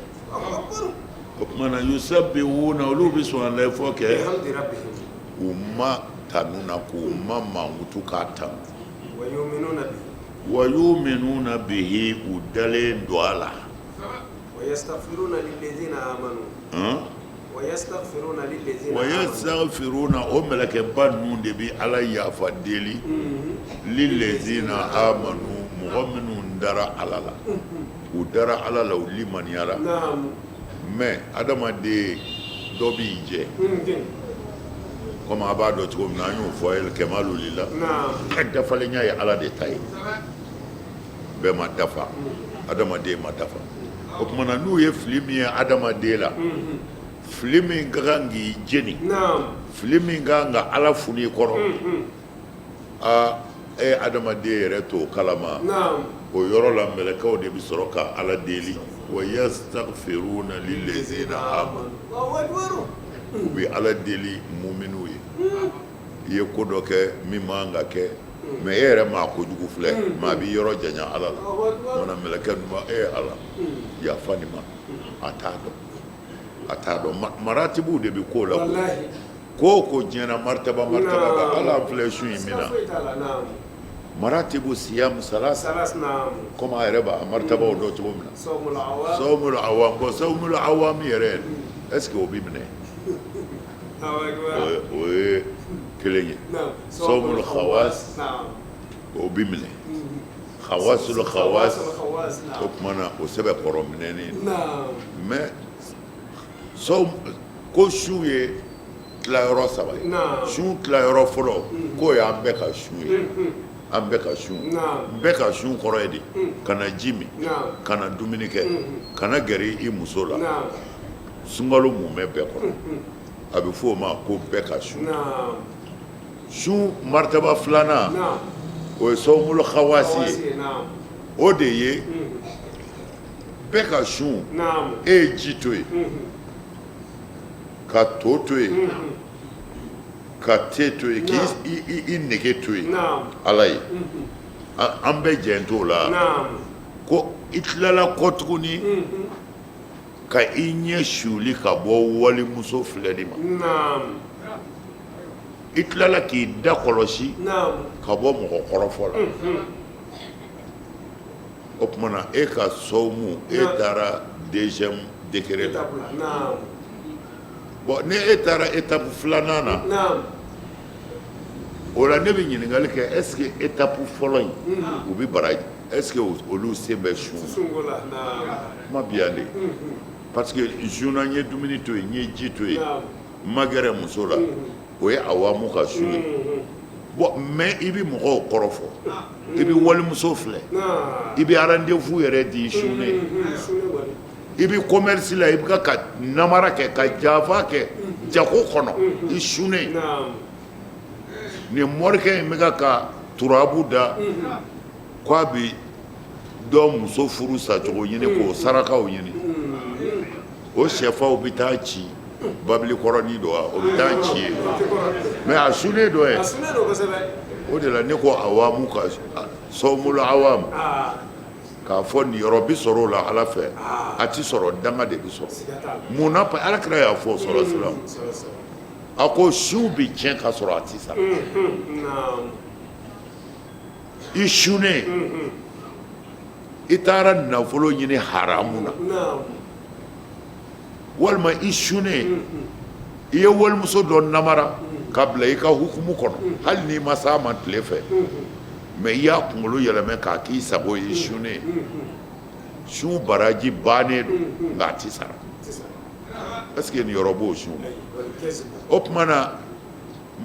o kumana yusabbihuna olu bɛ subahana fɔ kɛ u ma tanu na k'u ma mankutu k'a tanu wa yu'minuna bihi u dalen don a la wa yastaghfiruna o mɛlɛkɛba ninnu de bi ala yafa deli lillezina amanu mɔgɔ minnu dara ala la u dara ala la u limaniyara mais adamaden dɔ b'i jɛ comme a b'a dɔn cogo min na an y'o fɔ el kɛmalu lila a dafalenya ye ala de ta ye bɛɛ ma dafa adamaden ma dafa o tuma na n'u ye fili min ye adamaden la fili min ka kan k'i jeni fili min ka kan ka ala funi kɔrɔ e adamaden yɛrɛ t'o kalama o yɔrɔ la mɛlɛkɛw de bɛ sɔrɔ ka ala deli wa yastaghfiruna lillezina amanu u bɛ ala deli muminu ye i ye ko dɔ kɛ min man ka kɛ mais e yɛrɛ maa kojugu filɛ maa b'i yɔrɔ janya ala la mana mɛlɛkɛ ninnu ba ala yafa nin ma a t'a dɔn maratibuw de bɛ k'o la ko ko diɲɛna martaba ba ala filɛ su in min na maratibu siyamu salas comme a yɛrɛ b'a martabaw dɔn cogo min na sawmul awam bon sawmul awam yɛrɛ est ce que o bɛ minɛ o ye kelen ye sawmul khawas o bɛ minɛ khawasul khawas o tuma na o sɛbɛn kɔrɔ minɛnen mais ko su ye tilayɔrɔ saba ye su tilayɔrɔ fɔlɔ k'o ye an bɛɛ ka su ye an bɛɛ ka su bɛɛ ka su kɔrɔ ye de ka na ji min ka na dumuni kɛ ka na gɛrɛ i muso la sunkalo mumɛ bɛɛ kɔnɔ a bɛ f'o ma ko bɛɛ ka su su martaba filanan o ye sawmul khawasi ye o de ye bɛɛ ka su e ye ji to yen ka to to yen ka te to yen k'i nege to yen ala ye an bɛ jɛn t'o la ko i tilala kɔ tuguni ka i ɲɛ suuli ka bɔ walimuso filɛ de ma i tilala k'i da kɔlɔsi ka bɔ mɔgɔ kɔrɔfɔ la o tuma na e ka sɔwmu e taara deuxième degré la bon ni e taara étape filanan na o la ne bɛ ɲininkali kɛ est ce que étape fɔlɔ in u bɛ baraji est ce que olu sen bɛ sun ma bi yan de parce que sunna n ye dumuni to yen n ye ji to yen n ma gɛrɛ muso la o ye awamu ka sun ye bon mais i bɛ mɔgɔw kɔrɔfɔ i bɛ walimuso filɛ i bɛ rendez-vous yɛrɛ di sunnen i bɛ commerce la i bɛ ka namara kɛ ka janfa kɛ jago kɔnɔ i sunnen nin mɔrikɛ in bɛ ka turabu da k'a bɛ dɔ muso furu sacogo ɲini k'o sarakaw ɲini o sɛfaw bɛ taa ci babili kɔrɔnin dɔ o bɛ taa ci ye mais a sunnen dɔ ye o de la ne ko awamu ka sawmul awam k'a fɔ nin yɔrɔ bi sɔrɔ o la ala fɛ a ti sɔrɔ danga de bi sɔrɔ mun na alakira y'a fɔ sɔrɔ silam a ko su bi tiɲɛ ka sɔrɔ a ti sara i sunnen i taara nafolo ɲini haramu na walima i sunnen i ye walimuso dɔ namara ka bila i ka hukumu kɔnɔ hali n'i ma s'a ma tile fɛ mais i y'a kunkolo yɛlɛmɛ k'a k'i sago ye sunnen sun baraji bannen don nka a ti sara est ce que nin yɔrɔ b'o sun o tuma na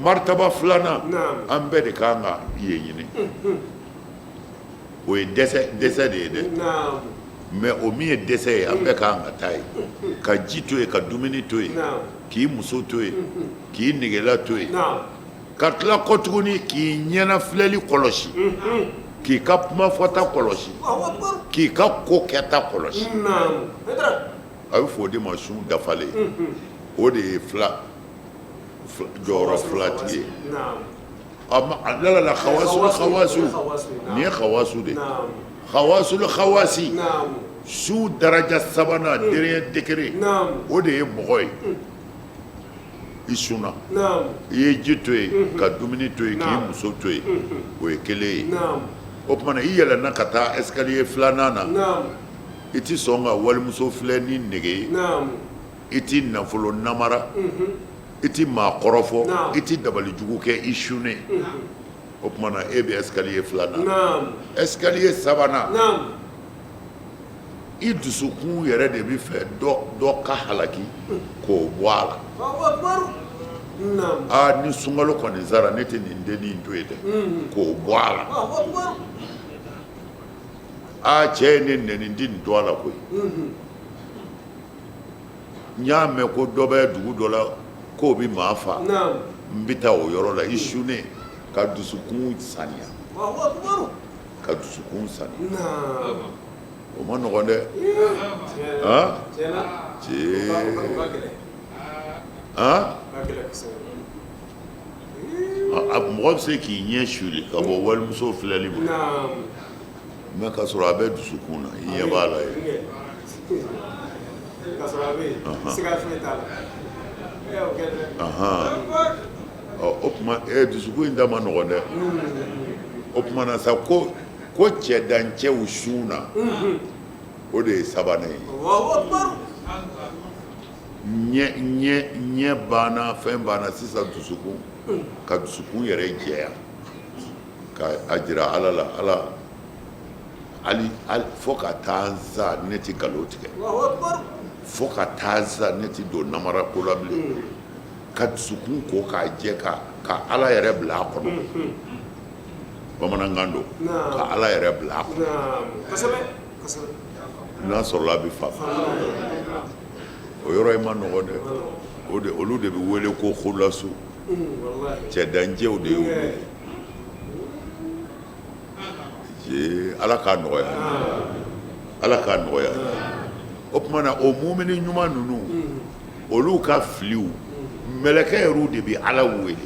martaba filanan an bɛɛ de kan ka yen ɲini o ye dɛsɛ de ye dɛ mais o min ye dɛsɛ ye an bɛɛ kan ka taa yen ka ji to yen ka dumuni to yen k'i muso to yen k'i negela to yen ka tila kɔ tuguni k'i ɲɛnafilɛli kɔlɔsi k'i ka kuma fɔta kɔlɔsi k'i ka ko kɛta kɔlɔsi a bɛ fɔ o de ma sun dafalen o de ye jɔyɔrɔ filatigi ye la khawasu nin ye khawasu de khawasul khawasi su daraja sabanan dernier degré o de ye mɔgɔ ye i sunna Naam. i ye ji to yen ka dumuni to yen k'i muso to yen o ye kelen ye Naam. o tuma na i yɛlɛnna ka taa escalier filanan na Naam. i ti sɔn ka walimuso filɛ ni nege ye Naam. i ti nafolo namara i ti maa kɔrɔfɔ Naam. i ti dabalijugu kɛ i sunnen o tuma na e bɛ escalier filanan Naam. escalier sabanan Naam. i dusukun yɛrɛ de bɛ fɛ dɔ ka halaki k'o bɔ a la Allahu Akbar. Naam. ni sunkalo kɔni sara ne tɛ nin dennin in to yen dɛ k'o bɔ a la Allahu Akbar. cɛ ye ne nɛni n tɛ nin to a la koyi n y'a mɛn ko dɔ bɛ dugu dɔ la k'o bɛ maa fa Naam. n bɛ taa o yɔrɔ la i sunnen ka dusukun saniya Allahu Akbar. ka dusukun saniya Naam. o ma nɔgɔn dɛ Tiɲɛna. cɛ Ba kɛlɛ. Ba kɛlɛ kosɛbɛ. mɔgɔ bɛ se k'i ɲɛ suli ka bɔ walimuso filɛli ma Naam. mɛ k'a sɔrɔ a bɛ dusukun na i ɲɛ b'a la yen Ka sɔrɔ a bɛ yen. Siga foyi t'a la. O kɛ dɛ. o tuma dusukun in da ma nɔgɔn dɛ o tuma na sa ko cɛdancɛw sun na o de ye sabanan ye Allahu Akbar. ɲɛ banna fɛn banna sisan dusukun ka dusukun yɛrɛ jɛya ka a jira ala la ala hali fo ka taa n sa ne tɛ nkalon tigɛ Allahu Akbar. fo ka taa n sa ne tɛ don namara ko la bilen ka dusukun ko k'a jɛ ka ala yɛrɛ bila a kɔnɔ bamanankan don ka ala yɛrɛ bila a kɔnɔ Naam. Kosɛbɛ. Kosɛbɛ. n'a sɔrɔla a bɛ faamu o yɔrɔ in ma nɔgɔn dɛ olu de bɛ wele ko khulasu Wallahi. cɛdancɛw de y'o ye ala k'a nɔgɔya ala k'a nɔgɔya o tuma na o mumini ɲuman ninnu olu ka filiw mɛlɛkɛ yɛrɛw de bɛ ala wele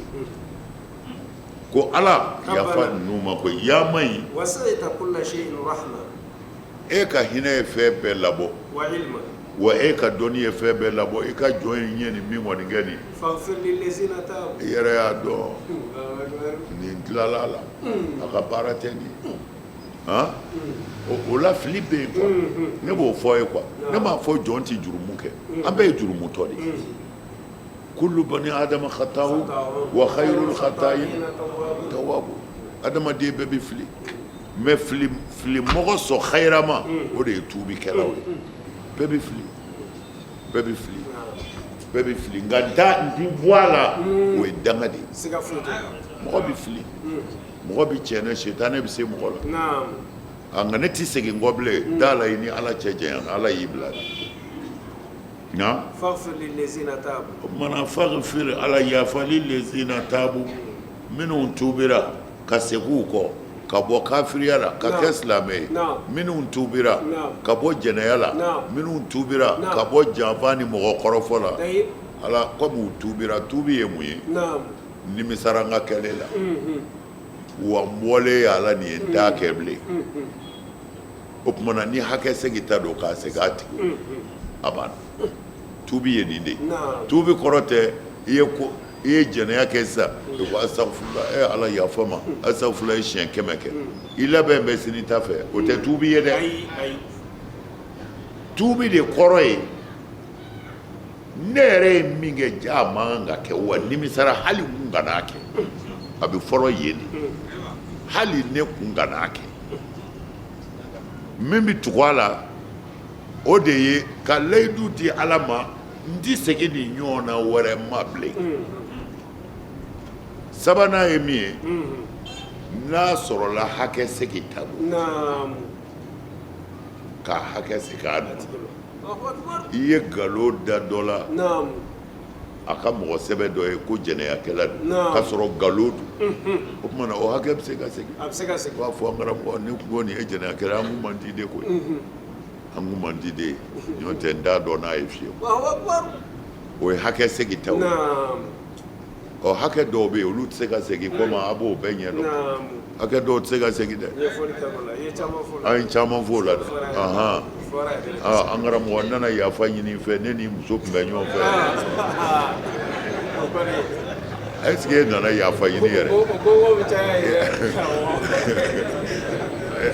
ko ala yafa ninnu ma ko yaa maɲi Wasa'ita kulla shay'in rahma e ka hinɛ ye fɛn bɛɛ labɔ wa ilma wa e ka dɔnni ye fɛn bɛɛ labɔ i ka jɔn in ye nin min kɔni kɛ nin faghfir lillazina tabu. i yɛrɛ y'a dɔn Allahu Akbar. nin tilala a la a ka baara tɛ nin o la fili bɛ yen kuwa ne b'o fɔ ye kuwa ne m'a fɔ jɔn tɛ jurumu kɛ an bɛɛ ye jurumutɔ de ye kullu bani adama khatahu wa khayrul khatayin tawabu adamaden bɛɛ bɛ fili mɛ fili mɔgɔ sɔn khayirama o de ye tuubikɛlaw ye bɛɛ bɛ fili bɛɛ bɛ fili bɛɛ bɛ fili nka n ti bɔ a la o ye danga de ye Siga foyi t'a la. mɔgɔ bɛ fili mɔgɔ bɛ tiɲɛ setanɛ bɛ se mɔgɔ la Naam. nka ne ti segin kɔ bilen da la i ni ala cɛ janya ala y'i bila nka Faghfir lillazina tabu. o mana faghfir ala yafali lezina tabu minnu tubira ka segin u kɔ ka bɔ kafiriya la ka kɛ silamɛ ye minnu tubira ka bɔ jɛnɛya la minnu tubira ka bɔ janfa ni mɔgɔ kɔrɔfɔ la ala kɔmi u tubira tubi ye mun ye nimisara n ka kɛlɛ la wa n bɔlen ala nin ye n t'a kɛ bilen o tuma na ni hakɛ segi ta don k'a segin a tigi a banna tubi ye nin de ye tubi kɔrɔ tɛ i ye jɛnɛya kɛ sisan i ko asafurula ala yafa ma asafurula ye siɲɛ 100 kɛ i labɛn bɛ sini ta fɛ o tɛ tubi ye dɛ tubi de kɔrɔ ye ne yɛrɛ ye min kɛ ja a man kan ka kɛ wa nimisara hali kun kan'a kɛ a bɛ fɔlɔ yen de hali ne kun kan'a kɛ min bɛ tugu a la o de ye ka layidu di ala ma n ti segin nin ɲɔgɔn na wɛrɛ ma bilen sabanan ye min ye n'a sɔrɔla hakɛ segi ta don ka hakɛ segin a nati i ye nkalon da dɔ la a ka mɔgɔ sɛbɛn dɔ ye ko jɛnɛyakɛla don k'a sɔrɔ nkalon don o tuma na o hakɛ bɛ se ka segin u b'a fɔ an karamɔgɔ ne ko nin ye jɛnɛyakɛla an kun man di de koyi an kun man di de ɲɔ tɛ n t'a dɔn n'a ye fiyewu o ye hakɛ segin ta o ɔ hakɛ dɔw bɛ yen olu tɛ se ka segin komi a b'o bɛɛ ɲɛ dɔn hakɛ dɔw tɛ se ka segin dɛ an ye caman fɔ o la dɛ an karamɔgɔ n nana yafa ɲini n fɛ ne ni muso tun bɛ ɲɔgɔn fɛ est ce que e nana yafa ɲini yɛrɛ Kogo bɛ caya yɛrɛ.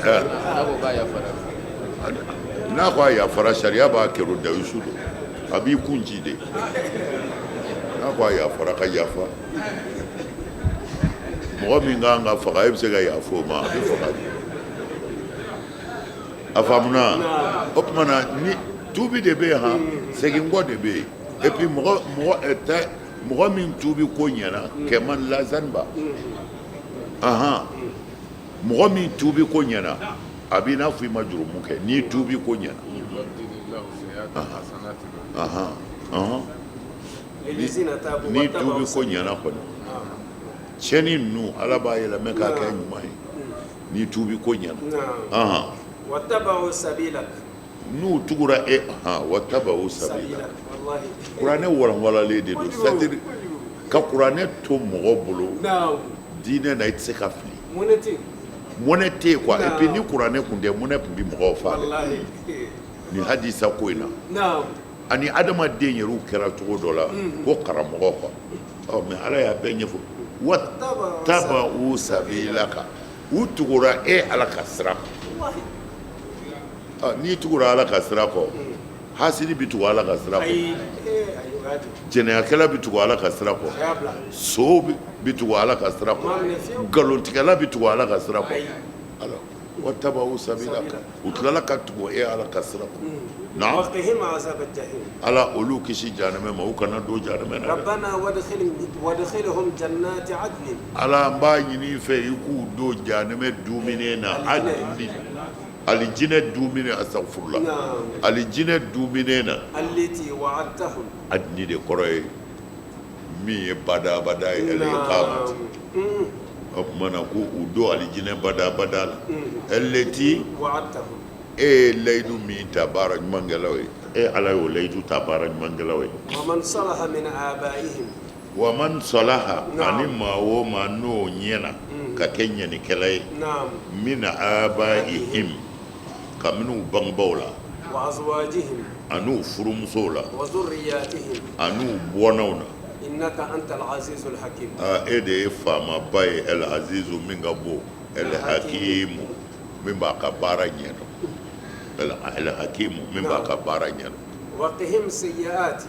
a ko k'a yafara n'a ko a yafara sariya b'a kɛro dayusu don a b'i kun ci de n'a ko a yafara ka yafa mɔgɔ min kan ka faga e bɛ se ka yafa o ma a bɛ faga de a faamuna o tuma na ni tuubi de bɛ yen han segin kɔ de bɛ yen et puis mɔgɔ min tuubi ko ɲɛna kɛman lazanba mɔgɔ min tuubi ko ɲɛna a b'i n'a fɔ i ma jurumu kɛ n'i tuubi ko ɲɛna n'i tuubi ko ɲɛna kɔni cɛni ninnu ala b'a yɛlɛmɛ k'a kɛ ɲuman ye n'i tuubi ko ɲɛna n'u tugura wattaba'u sabila kuranɛ walanwalalen de don c'est-à-dire ka kuranɛ to mɔgɔ bolo diinɛ na i tɛ se ka fili mɔnɛ tɛ yen quoi et puis ni kuranɛ tun tɛ mɔnɛ tun bɛ mɔgɔw faga ni hadisa ko in na ani adamaden yɛrɛw kɛra cogo dɔ la ko karamɔgɔ quoi mais ala y'a bɛɛ ɲɛfɔ wattaba'u sabilaka u tugura ala ka sira n'i tugura ala ka sira kɔ hasidi bi tugu ala ka sira kɔ jɛnɛyakɛla bi tugu ala ka sira kɔ so bi tugu ala ka sira kɔ nkalontigɛla bi tugu ala ka sira kɔ alors wattaba'u sabilaka u tilala ka tugu ala ka sira kɔ naam ala olu kisi jahanama ma u kana don jahanama na rabbana wadkhilhum jannati adnin ala n b'a ɲini i fɛ i k'u don jahanama dumuni na adnin alijinɛ dumuni astaghfirullah alijinɛ dumuni na allati wa'adtahum adni de kɔrɔ ye min ye badabada ye al-iqamati o tuma na ko u don alijinɛ badabada la allati wa'adtahum layidu min ta baara ɲumankɛlaw ye ala y'o layidu ta baara ɲumankɛlaw ye waman salaha min abaihim waman salaha ani maa o maa n'o ɲɛna ka kɛ ɲɛnikɛla ye min abaihim ka minnu bangebaaw la wa azwajihim an'u furumusow la wa zurriyatihim an'u bɔnnaw na innaka antal azizul hakim e de ye faamaba ye el azizu min ka bon el hakimu min b'a ka baara ɲɛdɔn el hakimu min b'a ka baara ɲɛdɔn waqihim sayyi'ati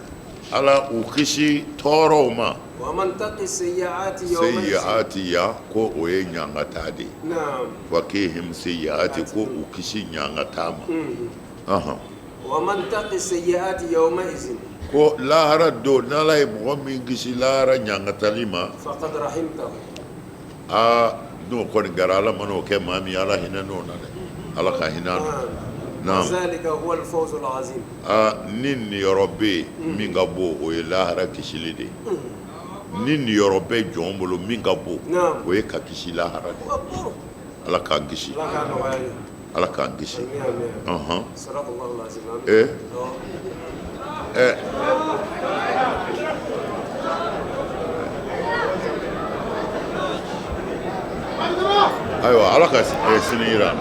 ala u kisi tɔɔrɔw ma wa man taqi sayyi'ati yawma sayyi'ati ya ko o ye ɲangata de na'am waqihim sayyi'ati ko u kisi ɲangata ma wa man taqi sayyi'ati yawma izin ko lahara don n'ala ye mɔgɔ min kisi lahara ɲangatali ma faqad rahimtahu n'o kɔni kɛra ala man'o kɛ maa min ala hinɛ n'o na dɛ ala ka hinɛ a na zalika huwa al-fawz al-azim ni niyɔrɔ bɛ yen min ka bon o ye lahara kisili de ye ni niyɔrɔ bɛ jɔn bolo min ka bon o ye ka kisi lahara de ala k'an kisi ala k'an kisi ayiwa ala ka sini yira